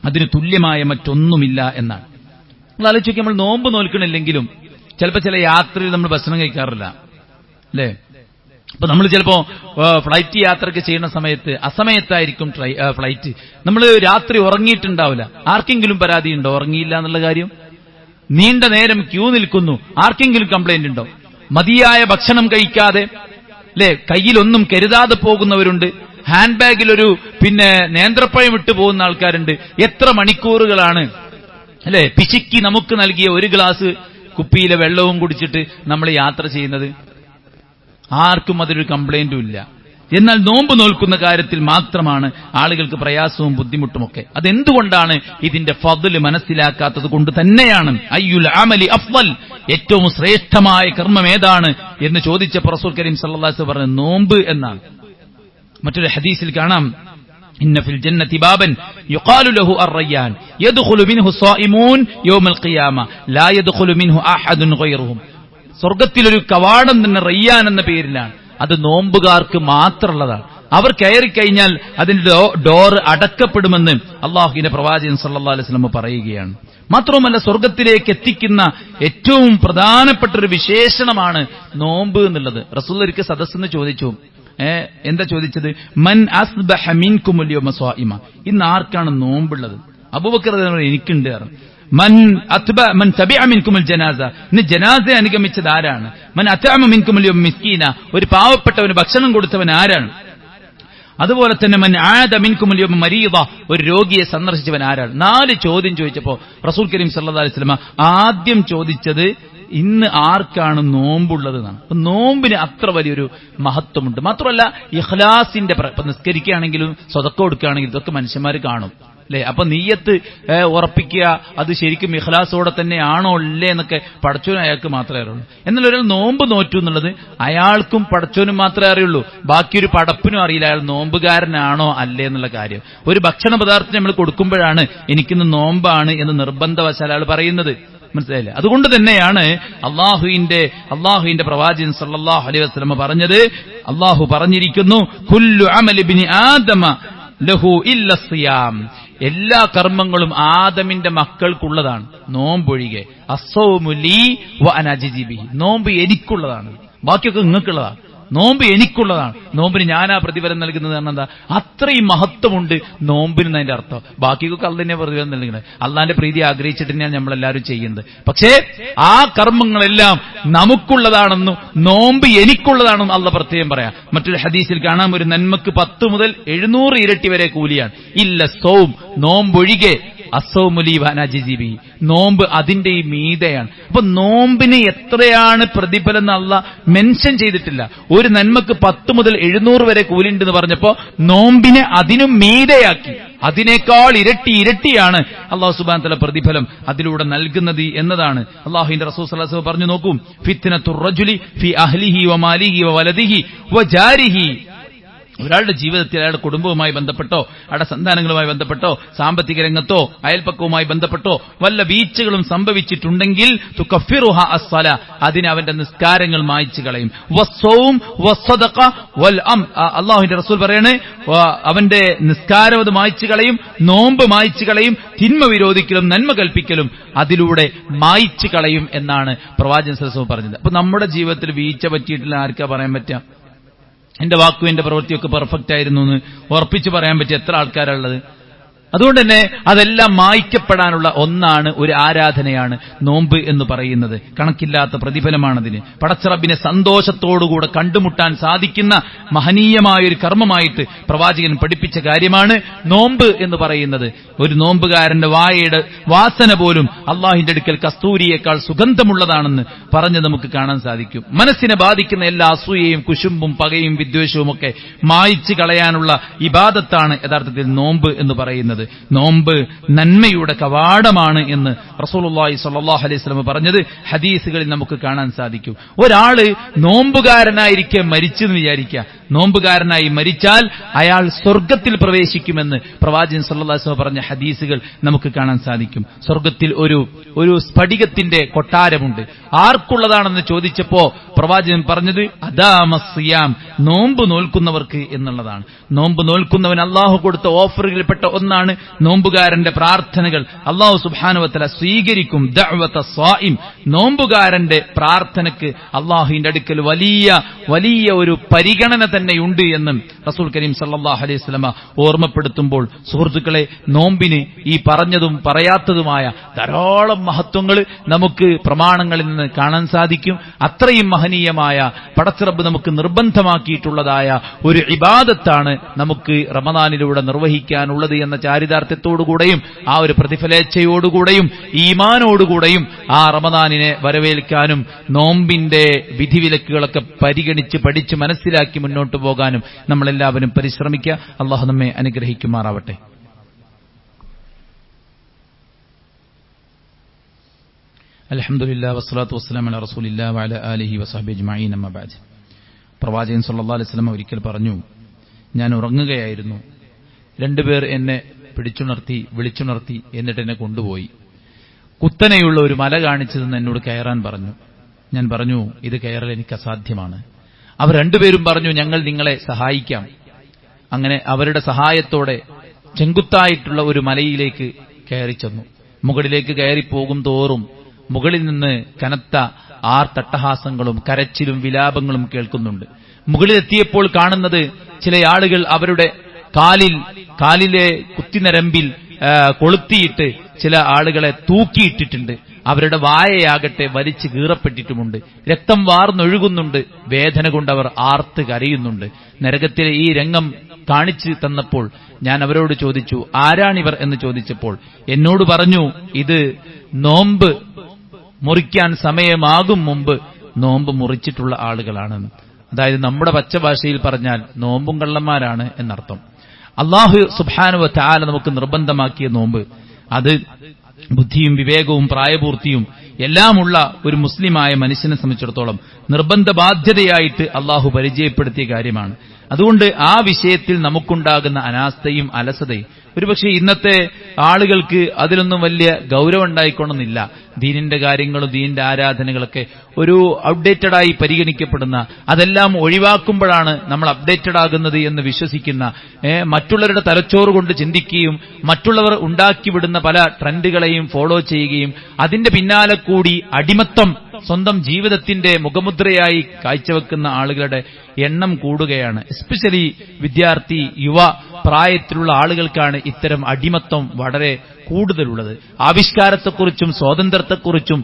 അതിന് തുല്യമായ മറ്റൊന്നുമില്ല എന്നാണ്. നിങ്ങൾ ആലോചിച്ച് നോക്കി, നമ്മൾ നോമ്പ് നോൽക്കണില്ലെങ്കിലും ചിലപ്പോൾ ചില യാത്രയിൽ നമ്മൾ ഭക്ഷണം കഴിക്കാറില്ല അല്ലേ? അപ്പൊ നമ്മൾ ചിലപ്പോ ഫ്ലൈറ്റ് യാത്രയ്ക്ക് ചെയ്യുന്ന സമയത്ത് അസമയത്തായിരിക്കും ഫ്ലൈറ്റ്, നമ്മൾ രാത്രി ഉറങ്ങിയിട്ടുണ്ടാവില്ല. ആർക്കെങ്കിലും പരാതിയുണ്ടോ ഉറങ്ങിയില്ല എന്നുള്ള കാര്യം? നീണ്ട നേരം ക്യൂ നിൽക്കുന്നു, ആർക്കെങ്കിലും കംപ്ലൈന്റ് ഉണ്ടോ? മതിയായ ഭക്ഷണം കഴിക്കാതെ അല്ലെ, കയ്യിലൊന്നും കരുതാതെ പോകുന്നവരുണ്ട്, ഹാൻഡ് ബാഗിലൊരു നേന്ത്രപ്പഴം ഇട്ട് പോകുന്ന ആൾക്കാരുണ്ട്. എത്ര മണിക്കൂറുകളാണ് അല്ലെ പിശുക്കി നമുക്ക് നൽകിയ ഒരു ഗ്ലാസ് കുപ്പിയിലെ വെള്ളവും കുടിച്ചിട്ട് നമ്മൾ യാത്ര ചെയ്യുന്നത്? ആർക്കും അതൊരു കംപ്ലൈന്റും ഇല്ല. എന്നാൽ നോമ്പ് നോൽക്കുന്ന കാര്യത്തിൽ മാത്രമാണ് ആളുകൾക്ക് പ്രയാസവും ബുദ്ധിമുട്ടുമൊക്കെ. അതെന്തുകൊണ്ടാണ്? ഇതിന്റെ ഫദ്ല് മനസ്സിലാക്കാത്തത് കൊണ്ട് തന്നെയാണ്. അയ്യുൽ അമലി അഫ്ളൽ, ഏറ്റവും ശ്രേഷ്ഠമായ കർമ്മം ഏതാണ് എന്ന് ചോദിച്ചപ്പോൾ റസൂൽ കരീം സല്ലല്ലാഹു അലൈഹി വസല്ലം പറഞ്ഞു നോമ്പ് എന്നാണ്. മറ്റൊരു ഹദീസിൽ കാണാം, ഇന്ന ഫിൽ ജന്നതി ബാബൻ യുഖാലു ലഹു അർ-റയ്യാൻ യദ്ഖുലു മിൻഹു സ്വായിമൂൻ യൗമൽ ഖിയാമ ലാ യദ്ഖുലു മിൻഹു അഹദുൻ ഗൈറുഹും. സ്വർഗ്ഗത്തിലൊരു കവാടം തന്നെ റയ്യാൻ എന്ന പേരിലാണ്. അത് നോമ്പുകാർക്ക് മാത്രമുള്ളതാണ്. അവർ കയറിക്കഴിഞ്ഞാൽ അതിന്റെ ഡോർ അടക്കപ്പെടുമെന്ന് അള്ളാഹുവിന്റെ പ്രവാചകൻ സല്ലല്ലാഹു അലൈഹി വസല്ലം പറയുകയാണ്. മാത്രവുമല്ല, സ്വർഗത്തിലേക്ക് എത്തിക്കുന്ന ഏറ്റവും പ്രധാനപ്പെട്ട ഒരു വിശേഷണമാണ് നോമ്പ് എന്നുള്ളത്. റസൂൽ ഒരിക്കൽ സദസ്സെന്ന് ചോദിച്ചു, എന്താ ചോദിച്ചത്? മൻ അസ്ബഹ മിൻകുമുൽ യൗമ സ്വായിമ, ഇന്ന് ആർക്കാണ് നോമ്പുള്ളത്? അബൂബക്കർ എനിക്കുണ്ട്. മൻ തബിഅ മിൻകുമുൽ ജനാസ, ഇന്ന് ജനാസയെ അനുഗമിച്ചത് ആരാണ്? മൻ അത്അമ മിൻകുമുൽ യൗമ മിസ്കീന, ഒരു പാവപ്പെട്ടവന് ഭക്ഷണം കൊടുത്തവൻ ആരാണ്? അതുപോലെ തന്നെ മൻ ആദ മിൻകുമുൽ യൗമ മരീദ, ഒരു രോഗിയെ സന്ദർശിച്ചവൻ ആരാണ്? 4 ചോദ്യം ചോദിച്ചപ്പോൾ റസൂൽ കരീം സല്ലല്ലാഹു അലൈഹി വസല്ലം ആദ്യം ചോദിച്ചത് ഇന്ന് ആർക്കാണ് നോമ്പുള്ളത് എന്നാണ്. നോമ്പിന് അത്ര വലിയൊരു മഹത്വമുണ്ട്. മാത്രമല്ല, ഇഖ്ലാസിന്റെ നിസ്കരിക്കുകയാണെങ്കിലും സ്വതക്ക കൊടുക്കുകയാണെങ്കിലും ഇതൊക്കെ മനുഷ്യന്മാർ കാണും അല്ലെ? അപ്പൊ നീയത്ത് ഉറപ്പിക്കുക, അത് ശരിക്കും ഇഖ്ലാസോടെ തന്നെയാണോ അല്ലേ എന്നൊക്കെ പടച്ചോനും അയാൾക്ക് മാത്രമേ അറിയുള്ളൂ. എന്നാൽ ഒരാൾ നോമ്പ് നോറ്റു എന്നുള്ളത് അയാൾക്കും പടച്ചോനും മാത്രമേ അറിയുള്ളൂ. ബാക്കിയൊരു പടപ്പിനും അറിയില്ല അയാൾ നോമ്പുകാരനാണോ അല്ലേ എന്നുള്ള കാര്യം. ഒരു ഭക്ഷണ പദാർത്ഥം നമ്മൾ കൊടുക്കുമ്പോഴാണ് എനിക്കിന്ന് നോമ്പാണ് എന്ന് നിർബന്ധവശാൽ അയാൾ പറയുന്നത്. മനസ്സിലായില്ലേ? അതുകൊണ്ട് തന്നെയാണ് അള്ളാഹുവിന്റെ പ്രവാചകൻ സല്ലല്ലാഹു അലൈഹി വസല്ലം പറഞ്ഞത്, അള്ളാഹു പറഞ്ഞിരിക്കുന്നു, കുല്ലു അമലി ഇബ്നി ആദമ ലഹു ഇല്ല സിയാം, എല്ലാ കർമ്മങ്ങളും ആദമിന്റെ മക്കൾക്കുള്ളതാണ്, നോമ്പൊഴികെ. അസ്സൗമു ലീ വ അന അജ്സി ബിഹി, നോമ്പ് എനിക്കുള്ളതാണ്, ബാക്കിയൊക്കെ നിങ്ങൾക്കുള്ളതാണ്. നോമ്പ് എനിക്കുള്ളതാണ്, നോമ്പിന് ഞാനാ പ്രതിഫലം നൽകുന്നത്. കാരണം എന്താ? അത്രയും മഹത്വമുണ്ട് നോമ്പിന്. അതിന്റെ അർത്ഥം ബാക്കിയൊക്കെ അള്ളാഹ് പ്രതിഫലം നൽകുന്നത്. അള്ളാന്റെ പ്രീതി ആഗ്രഹിച്ചിട്ട് തന്നെയാണ് നമ്മളെല്ലാവരും ചെയ്യുന്നത്. പക്ഷേ ആ കർമ്മങ്ങളെല്ലാം നമുക്കുള്ളതാണെന്നും നോമ്പ് എനിക്കുള്ളതാണെന്നും അള്ളാഹ് പ്രത്യേകം പറയാം. മറ്റൊരു ഹദീസിൽ കാണാം, ഒരു നന്മക്ക് 10 മുതൽ 700 ഇരട്ടി വരെ കൂലിയാണ്. ഇല്ല സൗം, നോമ്പൊഴികെ. അസ്സൗമുലി വനജിബി, നോമ്പ് അതിന്റെ ഈ മീതയാണ്. അപ്പൊ നോമ്പിന് എത്രയാണ് പ്രതിഫലം എന്ന് അള്ളാഹ് മെൻഷൻ ചെയ്തിട്ടില്ല. ഒരു നന്മക്ക് 10 മുതൽ 700 വരെ കൂലിണ്ടെന്ന് പറഞ്ഞപ്പോ നോമ്പിനെ അതിനും മീതയാക്കി. അതിനേക്കാൾ ഇരട്ടിയാണ് അള്ളാഹു സുബ്ഹാനഹു വ തആല പ്രതിഫലം അതിലൂടെ നൽകുന്നത് എന്നതാണ്. അള്ളാഹുവിന്റെ റസൂൽ സല്ലല്ലാഹു അലൈഹി വസല്ലം പറഞ്ഞു, നോക്കൂ, ഫിത്നത്തുർ റജുലി ഫി അഹ്ലിഹി വ മാലിഹി വ വലദിഹി വ ജാരിഹി, ഒരാളുടെ ജീവിതത്തിൽ അയാളുടെ കുടുംബവുമായി ബന്ധപ്പെട്ടോ അയാളുടെ സന്താനങ്ങളുമായി ബന്ധപ്പെട്ടോ സാമ്പത്തിക രംഗത്തോ അയൽപ്പക്കവുമായി ബന്ധപ്പെട്ടോ വല്ല വീഴ്ചകളും സംഭവിച്ചിട്ടുണ്ടെങ്കിൽ തുകഫിറുഹ അസ്സല, അതിനെ അവന്റെ നിസ്കാരങ്ങൾ മായ്ച്ചു കളയും. വസ്സൗം വസ്സദഖ വൽ അല്ലാഹുവിന്റെ റസൂൽ പറയാണ്, അവന്റെ നിസ്കാരം അത് മായ്ച്ചു കളയും, നോമ്പ് മായ്ച്ചു കളയും, തിന്മ വിരോധിക്കലും നന്മ കൽപ്പിക്കലും അതിലൂടെ മായ്ച്ചു കളയും എന്നാണ് പ്രവാചകൻ സല്ലല്ലാഹു അലൈഹി വസല്ലം പറഞ്ഞത്. അപ്പൊ നമ്മുടെ ജീവിതത്തിൽ വീഴ്ച പറ്റിയിട്ടുള്ള ആർക്കാ പറയാൻ പറ്റുക? എന്റെ വാക്കും എന്റെ പ്രവൃത്തിയൊക്കെ പെർഫെക്റ്റ് ആയിരുന്നു എന്ന് ഉറപ്പിച്ച് പറയാൻ പറ്റിയ എത്ര ആൾക്കാരുള്ളത്? അതുകൊണ്ട് തന്നെ അതെല്ലാം മായ്ക്കപ്പെടാനുള്ള ഒന്നാണ്, ഒരു ആരാധനയാണ് നോമ്പ് എന്ന് പറയുന്നത്. കണക്കില്ലാത്ത പ്രതിഫലമാണതിന്. പടച്ചറബിനെ സന്തോഷത്തോടുകൂടെ കണ്ടുമുട്ടാൻ സാധിക്കുന്ന മഹനീയമായൊരു കർമ്മമായിട്ട് പ്രവാചകൻ പഠിപ്പിച്ച കാര്യമാണ് നോമ്പ് എന്ന് പറയുന്നത്. ഒരു നോമ്പുകാരന്റെ വായയുടെ വാസന പോലും അള്ളാഹിന്റെ അടുക്കൽ കസ്തൂരിയേക്കാൾ സുഗന്ധമുള്ളതാണെന്ന് പറഞ്ഞ് നമുക്ക് കാണാൻ സാധിക്കും. മനസ്സിനെ ബാധിക്കുന്ന എല്ലാ അസൂയയും കുശുമ്പും പകയും വിദ്വേഷവും ഒക്കെ മായ്ച്ചു കളയാനുള്ള ഇബാദത്താണ് യഥാർത്ഥത്തിൽ നോമ്പ് എന്ന് പറയുന്നത്. നോമ്പ് നന്മയുടെ കവാടമാണ് എന്ന് റസൂലുള്ളാഹി സ്വല്ലല്ലാഹു അലൈഹി വസല്ലം പറഞ്ഞത് ഹദീസുകളിൽ നമുക്ക് കാണാൻ സാധിക്കും. ഒരാള് നോമ്പുകാരനായിരിക്കെ മരിച്ചെന്ന് വിചാരിക്കുക. നോമ്പുകാരനായി മരിച്ചാൽ അയാൾ സ്വർഗത്തിൽ പ്രവേശിക്കുമെന്ന് പ്രവാചകൻ സല്ലല്ലാഹു അലൈഹി വസല്ലം പറഞ്ഞ ഹദീസുകൾ നമുക്ക് കാണാൻ സാധിക്കും. സ്വർഗത്തിൽ ഒരു സ്ഫടികത്തിന്റെ കൊട്ടാരമുണ്ട്. ആർക്കുള്ളതാണെന്ന് ചോദിച്ചപ്പോ പ്രവാചകൻ പറഞ്ഞത് അദാമസ്സിയാം, നോമ്പ് നോൽക്കുന്നവർക്ക് എന്നുള്ളതാണ്. നോമ്പ് നോൽക്കുന്നവൻ അള്ളാഹു കൊടുത്ത ഓഫറുകളിൽപ്പെട്ട ഒന്നാണ് നോമ്പുകാരന്റെ പ്രാർത്ഥനകൾ. അള്ളാഹു സുബ്ഹാനഹു വ തആല സ്വീകരിക്കും. ദഅവത സ്വായിം, നോമ്പുകാരന്റെ പ്രാർത്ഥനയ്ക്ക് അള്ളാഹുവിന്റെ അടുക്കൽ വലിയ ഒരു പരിഗണന തന്നെയുണ്ട് എന്നും റസൂൽ കരീം സല്ലല്ലാഹു അലൈഹി വസല്ലം ഓർമ്മപ്പെടുത്തുമ്പോൾ, സുഹൃത്തുക്കളെ, നോമ്പിന് ഈ പറഞ്ഞതും പറയാത്തതുമായ ധാരാളം മഹത്വങ്ങൾ നമുക്ക് പ്രമാണങ്ങളിൽ നിന്ന് കാണാൻ സാധിക്കും. അത്രയും മഹനീയമായ പടച്ചറബ് നമുക്ക് നിർബന്ധമാക്കിയിട്ടുള്ളതായ ഒരു ഇബാദത്താണ് നമുക്ക് റമദാനിലൂടെ നിർവഹിക്കാനുള്ളത് എന്ന ചാരിതാർത്ഥ്യത്തോടുകൂടെയും ആ ഒരു പ്രതിഫലേച്ഛയോടുകൂടെയും ഈമാനോടുകൂടെയും ആ റമദാനിനെ വരവേൽക്കാനും നോമ്പിന്റെ വിധിവിലക്കുകളൊക്കെ പരിഗണിച്ച് പഠിച്ച് മനസ്സിലാക്കി മുന്നോട്ട് പോകാനും നമ്മളെല്ലാവരും പരിശ്രമിക്കുക. അള്ളാഹു നമ്മെ അനുഗ്രഹിക്കുമാറാവട്ടെ. അൽഹംദുലില്ലാഹി വസ്സലാത്തു വസ്സലാമു അലാ റസൂലില്ലാഹി വഅലാ ആലിഹി വസഹ്ബിഹി അജ്മഈൻ, അമ്മാ ബഅദ്. പ്രവാചകൻ സല്ലല്ലാഹു അലൈഹി വസല്ലം ഒരിക്കൽ പറഞ്ഞു, ഞാൻ ഉറങ്ങുകയായിരുന്നു, രണ്ടുപേർ എന്നെ പിടിച്ചുണർത്തി വിളിച്ചുണർത്തി എന്നിട്ട് എന്നെ കൊണ്ടുപോയി. കുത്തനെയുള്ള ഒരു മല കാണിച്ചു തന്ന് എന്നോട് കയറാൻ പറഞ്ഞു. ഞാൻ പറഞ്ഞു, ഇത് കയറൽ എനിക്ക് അസാധ്യമാണ്. അവർ രണ്ടുപേരും പറഞ്ഞു, ഞങ്ങൾ നിങ്ങളെ സഹായിക്കാം. അങ്ങനെ അവരുടെ സഹായത്തോടെ ചെങ്കുത്തായിട്ടുള്ള ഒരു മലയിലേക്ക് കയറി ചെന്നു. മുകളിലേക്ക് കയറിപ്പോകും തോറും മുകളിൽ നിന്ന് കനത്ത ആർത്തട്ടഹാസങ്ങളും കരച്ചിലും വിലാപങ്ങളും കേൾക്കുന്നുണ്ട്. മുകളിലെത്തിയപ്പോൾ കാണുന്നത് ചില ആളുകൾ അവരുടെ കാലിലെ കുത്തിനരമ്പിൽ കൊളുത്തിയിട്ട് ചില ആളുകളെ തൂക്കിയിട്ടിട്ടുണ്ട്. അവരുടെ വായയാകട്ടെ വലിച്ചു കീറപ്പെട്ടിട്ടുമുണ്ട്. രക്തം വാർന്നൊഴുകുന്നുണ്ട്. വേദന കൊണ്ട് അവർ ആർത്ത് കരയുന്നുണ്ട്. നരകത്തിലെ ഈ രംഗം കാണിച്ചു തന്നപ്പോൾ ഞാൻ അവരോട് ചോദിച്ചു, ആരാണിവർ എന്ന് ചോദിച്ചപ്പോൾ എന്നോട് പറഞ്ഞു, ഇത് നോമ്പ് മുറിക്കാൻ സമയമാകും മുമ്പ് നോമ്പ് മുറിച്ചിട്ടുള്ള ആളുകളാണെന്ന്. അതായത് നമ്മുടെ പച്ചഭാഷയിൽ പറഞ്ഞാൽ നോമ്പും കള്ളന്മാരാണ് എന്നർത്ഥം. അല്ലാഹു സുബ്ഹാനഹു വ തആല നമുക്ക് നിർബന്ധമാക്കിയ നോമ്പ്, അത് ബുദ്ധിയും വിവേകവും പ്രായപൂർത്തിയും എല്ലാമുള്ള ഒരു മുസ്ലിമായ മനുഷ്യനെ സംബന്ധിച്ചിടത്തോളം നിർബന്ധ ബാധ്യതയായിട്ട് അള്ളാഹു പരിചയപ്പെടുത്തിയ കാര്യമാണ്. അതുകൊണ്ട് ആ വിഷയത്തിൽ നമുക്കുണ്ടാകുന്ന അനാസ്ഥയും അലസതയും ഒരുപക്ഷെ ഇന്നത്തെ ആളുകൾക്ക് അതിലൊന്നും വലിയ ഗൗരവം ഉണ്ടായിക്കൊള്ളുന്നില്ല. ദീനിന്റെ കാര്യങ്ങളും ദീനിന്റെ ആരാധനകളൊക്കെ ഒരു ഔട്ട്ഡേറ്റഡായി പരിഗണിക്കപ്പെടുന്ന, അതെല്ലാം ഒഴിവാക്കുമ്പോഴാണ് നമ്മൾ അപ്ഡേറ്റഡ് ആകുന്നത് എന്ന് വിശ്വസിക്കുന്ന, മറ്റുള്ളവരുടെ തലച്ചോറ് കൊണ്ട് ചിന്തിക്കുകയും മറ്റുള്ളവർ ഉണ്ടാക്കിവിടുന്ന പല ട്രെൻഡുകളെയും ഫോളോ ചെയ്യുകയും അതിന്റെ പിന്നാലെ കൂടി അടിമത്തം സ്വന്തം ജീവിതത്തിന്റെ മുഖമുദ്രയായി കാഴ്ചവെക്കുന്ന ആളുകളുടെ എണ്ണം കൂടുകയാണ്. എസ്പെഷ്യലി വിദ്യാർത്ഥി യുവ പ്രായത്തിലുള്ള ആളുകൾക്കാണ് ഇത്തരം അടിമത്തം വളരെ കൂടുതലുള്ളത്. ആവിഷ്കാരത്തെക്കുറിച്ചും സ്വാതന്ത്ര്യത്തെക്കുറിച്ചും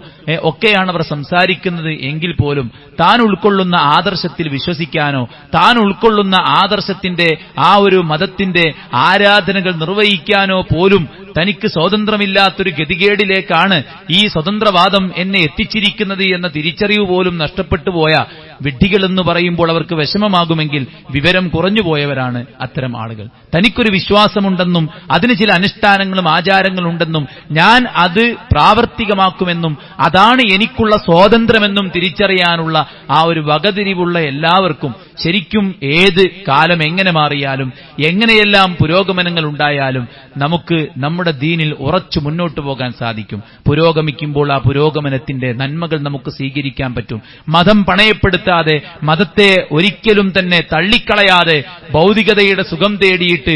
ഒക്കെയാണ് അവർ സംസാരിക്കുന്നത് എങ്കിൽ പോലും താൻ ഉൾക്കൊള്ളുന്ന ആദർശത്തിൽ വിശ്വസിക്കാനോ താൻ ഉൾക്കൊള്ളുന്ന ആദർശത്തിന്റെ ആ ഒരു മതത്തിന്റെ ആരാധനകൾ നിർവഹിക്കാനോ പോലും തനിക്ക് സ്വാതന്ത്ര്യമില്ലാത്തൊരു ഗതികേടിലേക്കാണ് ഈ സ്വതന്ത്രവാദം എന്നെ എത്തിച്ചിരിക്കുന്നത് എന്ന തിരിച്ചറിവ് പോലും നഷ്ടപ്പെട്ടു പോയ വിഡ്ഢികളെന്ന് പറയുമ്പോൾ അവർക്ക് വിഷമമാകുമെങ്കിൽ വിവരം കുറഞ്ഞുപോയവരാണ് അത്തരം ആളുകൾ. തനിക്കൊരു വിശ്വാസമുണ്ടെന്നും അതിന് ചില അനുഷ്ഠാനങ്ങളും ആചാരങ്ങളുണ്ടെന്നും ഞാൻ അത് പ്രാവർത്തികമാക്കുമെന്നും അതാണ് എനിക്കുള്ള സ്വാതന്ത്ര്യമെന്നും തിരിച്ചറിയാനുള്ള ആ ഒരു വകതിരിവുള്ള എല്ലാവർക്കും ശരിക്കും ഏത് കാലം എങ്ങനെ മാറിയാലും എങ്ങനെയെല്ലാം പുരോഗമനങ്ങൾ ഉണ്ടായാലും നമുക്ക് നമ്മുടെ ദീനിൽ ഉറച്ചു മുന്നോട്ട് പോകാൻ സാധിക്കും. പുരോഗമിക്കുമ്പോൾ ആ പുരോഗമനത്തിന്റെ നന്മകൾ നമുക്ക് സ്വീകരിക്കാൻ പറ്റും. മതം പണയപ്പെടുത്തി വരുത്താതെ, മതത്തെ ഒരിക്കലും തന്നെ തള്ളിക്കളയാതെ, ഭൗതികതയുടെ സുഖം തേടിയിട്ട്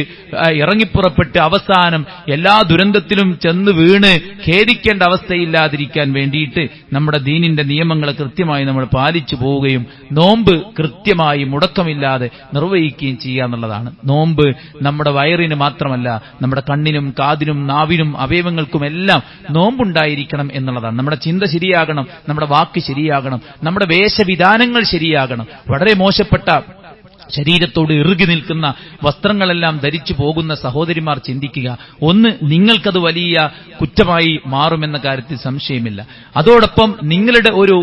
ഇറങ്ങിപ്പുറപ്പെട്ട് അവസാനം എല്ലാ ദുരന്തത്തിലും ചെന്ന് വീണ് ഖേദിക്കേണ്ട അവസ്ഥയില്ലാതിരിക്കാൻ വേണ്ടിയിട്ട് നമ്മുടെ ദീനിന്റെ നിയമങ്ങളെ കൃത്യമായി നമ്മൾ പാലിച്ചു പോവുകയും നോമ്പ് കൃത്യമായി മുടക്കമില്ലാതെ നിർവഹിക്കുകയും ചെയ്യുക എന്നുള്ളതാണ്. നോമ്പ് നമ്മുടെ വയറിന് മാത്രമല്ല, നമ്മുടെ കണ്ണിനും കാതിനും നാവിനും അവയവങ്ങൾക്കുമെല്ലാം നോമ്പുണ്ടായിരിക്കണം എന്നുള്ളതാണ്. നമ്മുടെ ചിന്ത ശരിയാകണം, നമ്മുടെ വാക്ക് ശരിയാകണം, നമ്മുടെ വേഷവിധാനങ്ങൾ ശരിയാകണം. വളരെ മോശപ്പെട്ട ശരീരത്തോട് ഇറുകി നിൽക്കുന്ന വസ്ത്രങ്ങളെല്ലാം ധരിച്ചു പോകുന്ന സഹോദരിമാർ ചിന്തിക്കുക. ഒന്ന്, നിങ്ങൾക്കത് വലിയ കുറ്റമായി മാറുമെന്ന കാര്യത്തിൽ സംശയമില്ല. അതോടൊപ്പം നിങ്ങളുടെ ഒരു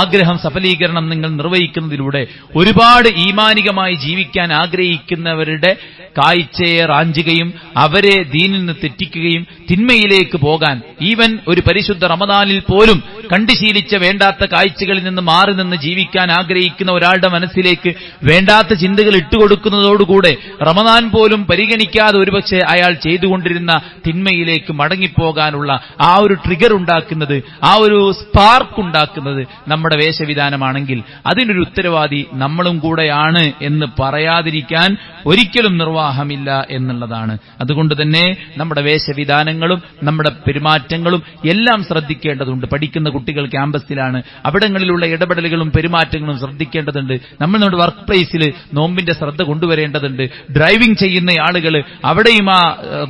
ആഗ്രഹം സഫലീകരണം നിങ്ങൾ നിർവഹിക്കുന്നതിലൂടെ ഒരുപാട് ഈമാനികമായി ജീവിക്കാൻ ആഗ്രഹിക്കുന്നവരുടെ കാഴ്ചയെ റാഞ്ചുകയും അവരെ ദീനിൽ നിന്ന് തെറ്റിക്കുകയും തിന്മയിലേക്ക് പോകാൻ, ഈവൻ ഒരു പരിശുദ്ധ റമദാനിൽ പോലും കണ്ടുശീലിച്ച വേണ്ടാത്ത കാഴ്ചകളിൽ നിന്ന് മാറി നിന്ന് ജീവിക്കാൻ ആഗ്രഹിക്കുന്ന ഒരാളുടെ മനസ്സിലേക്ക് വേണ്ടാത്ത ചിന്തകൾ ഇട്ടുകൊടുക്കുന്നതോടുകൂടെ റമദാൻ പോലും പരിഗണിക്കാതെ ഒരുപക്ഷെ അയാൾ ചെയ്തുകൊണ്ടിരുന്ന തിന്മയിലേക്ക് മടങ്ങിപ്പോകാനുള്ള ആ ഒരു ട്രിഗർ ഉണ്ടാക്കുന്നത്, ആ ഒരു സ്പാർക്ക് ഉണ്ടാക്കുന്നത് നമ്മുടെ വേഷവിധാനമാണെങ്കിൽ അതിനൊരു ഉത്തരവാദി നമ്മളും കൂടെയാണ് എന്ന് പറയാതിരിക്കാൻ ഒരിക്കലും നിർവാഹമില്ല എന്നുള്ളതാണ്. അതുകൊണ്ട് തന്നെ നമ്മുടെ വേഷവിധാനങ്ങളും നമ്മുടെ പെരുമാറ്റങ്ങളും എല്ലാം ശ്രദ്ധിക്കേണ്ടതുണ്ട്. പഠിക്കുന്ന കുട്ടികൾ ക്യാമ്പസിലാണ്, അവിടങ്ങളിലുള്ള ഇടപെടലുകളും പെരുമാറ്റങ്ങളും ശ്രദ്ധിക്കേണ്ടതുണ്ട്. നമ്മൾ നമ്മുടെ വർക്ക് പ്ലേസിൽ നോമ്പിന്റെ ശ്രദ്ധ കൊണ്ടുവരേണ്ടതുണ്ട്. ഡ്രൈവിംഗ് ചെയ്യുന്ന ആളുകൾ അവിടെയും ആ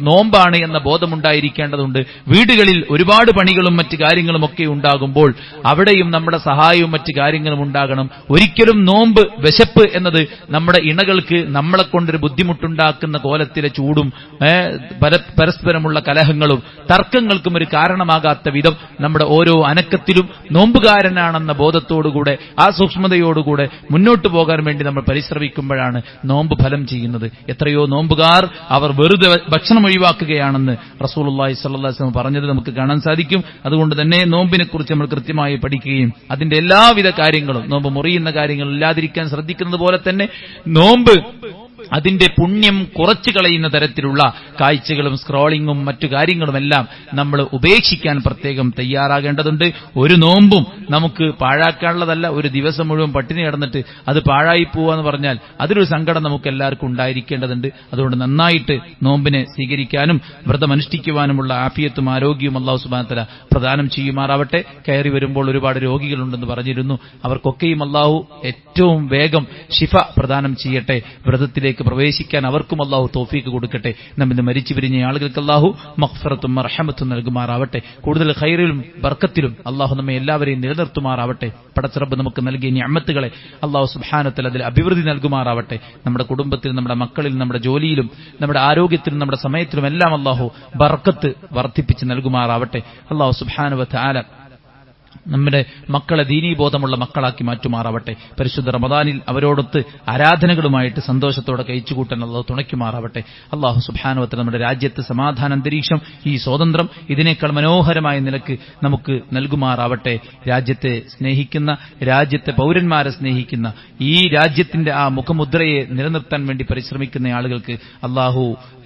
നോമ്പാണ് എന്ന ബോധമുണ്ടായിരിക്കേണ്ടതുണ്ട്. വീടുകളിൽ ഒരുപാട് പണികളും മറ്റു കാര്യങ്ങളും ഒക്കെ ഉണ്ടാകുമ്പോൾ അവിടെയും നമ്മുടെ സഹായവും മറ്റു കാര്യങ്ങളും ഉണ്ടാകണം. ഒരിക്കലും നോമ്പ്, വിശപ്പ് എന്നത് നമ്മുടെ ഇണകൾക്ക് നമ്മളെ കൊണ്ടൊരു ബുദ്ധിമുട്ടുണ്ടാക്കുന്ന കോലത്തിലെ ചൂടും പരസ്പരമുള്ള കലഹങ്ങളും തർക്കങ്ങൾക്കും ഒരു കാരണമാകാത്ത വിധം നമ്മുടെ ഓരോ അനക്കത്തിലും നോമ്പുകാരനാണെന്ന ബോധത്തോടുകൂടെ ആ സൂക്ഷ്മതയോടുകൂടെ മുന്നോട്ട് പോകാൻ വേണ്ടി നമ്മൾ പരിശ്രമിക്കുമ്പോഴാണ് നോമ്പ് ഫലം ചെയ്യുന്നത്. എത്രയോ നോമ്പുകാർ അവർ വെറുതെ ഭക്ഷണം ഒഴിവാക്കുകയാണെന്ന് റസൂലുള്ളാഹി സ്വല്ലല്ലാഹു അലൈഹി വസല്ലം പറഞ്ഞത് നമുക്ക് കാണാൻ സാധിക്കും. അതുകൊണ്ട് തന്നെ നോമ്പിനെ കുറിച്ച് നമ്മൾ കൃത്യമായി പഠിക്കുകയും അതിന്റെ എല്ലാവിധ കാര്യങ്ങളും, നോമ്പ് മുറിയുന്ന കാര്യങ്ങൾ ഇല്ലാതിരിക്കാൻ ശ്രദ്ധിക്കുന്നത് പോലെ തന്നെ നോമ്പ് അതിന്റെ പുണ്യം കുറച്ചു കളയുന്ന തരത്തിലുള്ള കാഴ്ചകളും സ്ക്രോളിങ്ങും മറ്റു കാര്യങ്ങളുമെല്ലാം നമ്മൾ ഉപേക്ഷിക്കാൻ പ്രത്യേകം തയ്യാറാകേണ്ടതുണ്ട്. ഒരു നോമ്പും നമുക്ക് പാഴാക്കാനുള്ളതല്ല. ഒരു ദിവസം മുഴുവൻ പട്ടിണി കിടന്നിട്ട് അത് പാഴായി പോവാന്ന് പറഞ്ഞാൽ അതിലൊരു സങ്കടം നമുക്ക് എല്ലാവർക്കും ഉണ്ടായിരിക്കേണ്ടതുണ്ട്. അതുകൊണ്ട് നന്നായിട്ട് നോമ്പിനെ സ്വീകരിക്കാനും വ്രതമനുഷ്ഠിക്കുവാനുമുള്ള ആഫിയത്തും ആരോഗ്യവും അല്ലാഹു സുബ്ഹാനഹു വ തആല പ്രദാനം ചെയ്യുമാറാവട്ടെ. കയറി വരുമ്പോൾ ഒരുപാട് രോഗികളുണ്ടെന്ന് പറഞ്ഞിരുന്നു. അവർക്കൊക്കെയും അല്ലാഹു ഏറ്റവും വേഗം ശിഫ പ്രദാനം ചെയ്യട്ടെ. വ്രതത്തിലേക്ക് പ്രവേശിക്കാൻ അവർക്കും അല്ലാഹു തൗഫീക്ക് കൊടുക്കട്ടെ. നമ്മിന്ന് മരിച്ചു പിരിഞ്ഞ ആളുകൾക്ക് അല്ലാഹു മഗ്ഫിറത്തും മർഹമത്തും നൽകുമാറാവട്ടെ. കൂടുതൽ ഖൈറിലും ബർക്കത്തിലും അല്ലാഹു നമ്മെ എല്ലാവരെയും നിലനിർത്തുമാറാവട്ടെ. പടച്ച റബ്ബ് നമുക്ക് നൽകിയ നിഅമത്തുകളെ അല്ലാഹു സുബ്ഹാനഹു വ തആല അതിൽ അഭിവൃദ്ധി നൽകുമാറാവട്ടെ. നമ്മുടെ കുടുംബത്തിലും നമ്മുടെ മക്കളിലും നമ്മുടെ ജോലിയിലും നമ്മുടെ ആരോഗ്യത്തിലും നമ്മുടെ സമയത്തിലും എല്ലാം അല്ലാഹു ബർക്കത്ത് വർദ്ധിപ്പിച്ച് നൽകുമാറാവട്ടെ. അല്ലാഹു സുബ്ഹാനഹു വ തആല നമ്മുടെ മക്കളെ ദീനീബോധമുള്ള മക്കളാക്കി മാറ്റുമാറാവട്ടെ. പരിശുദ്ധ റമദാനിൽ അവരോടൊത്ത് ആരാധനകളുമായിട്ട് സന്തോഷത്തോടെ കഴിച്ചുകൂട്ടാൻ അല്ലാഹു തുണയ്ക്കുമാറാവട്ടെ. അല്ലാഹു സുബ്ഹാനഹു വ തആല നമ്മുടെ രാജ്യത്ത് സമാധാന അന്തരീക്ഷം, ഈ സ്വാതന്ത്ര്യം ഇതിനേക്കാൾ മനോഹരമായ നിലക്ക് നമുക്ക് നൽകുമാറാവട്ടെ. രാജ്യത്തെ സ്നേഹിക്കുന്ന, രാജ്യത്തെ പൗരന്മാരെ സ്നേഹിക്കുന്ന, ഈ രാജ്യത്തിന്റെ ആ മുഖമുദ്രയെ നിലനിർത്താൻ വേണ്ടി പരിശ്രമിക്കുന്ന ആളുകൾക്ക് അല്ലാഹു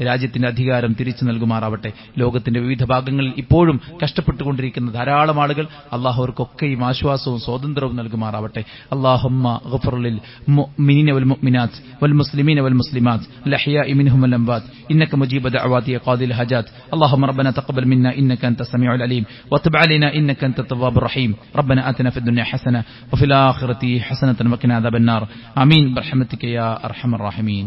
രാജ്യത്തിന്റെ അധികാരം തിരിച്ചു നൽകുമാറാവട്ടെ. ലോകത്തിന്റെ വിവിധ ഭാഗങ്ങളിൽ ഇപ്പോഴും കഷ്ടപ്പെട്ടുകൊണ്ടിരിക്കുന്ന ധാരാളം ആളുകൾ അല്ലാഹു അവർക്കൊക്കെയും ആശ്വാസവും സ്വാതന്ത്ര്യവും നൽകുമാറാവട്ടെ. അല്ലാഹുമ്മ ഗഫിർ ലിൽ മുഅ്മിനീന വൽ മുഅ്മിനാത്ത് വൽ മുസ്ലിമീന വൽ മുസ്ലിമാത്ത് ലഹ്യാഇ മിൻഹും വൽ അംവാത് ഇന്നക മുജീബു ദഅവാതി യാ ഖാദിൽ ഹജാത്ത്. അല്ലാഹുമ്മ റബ്ബനാ തഖബ്ബൽ മിന്നാ ഇന്നക അൻത സമീഉൽ അലീം വതുബ് അലൈനാ ഇന്നക അൻത തവ്വാബുർ റഹീം. റബ്ബനാ ആതിനാ ഫിദ് ദുനിയ ഹസന വഫിൽ ആഖിറതി ഹസനതൻ വഖിനാ അദാബൻ നാർ. ആമീൻ ബിറഹ്മതിക യാ അർഹമർ റഹീമീൻ.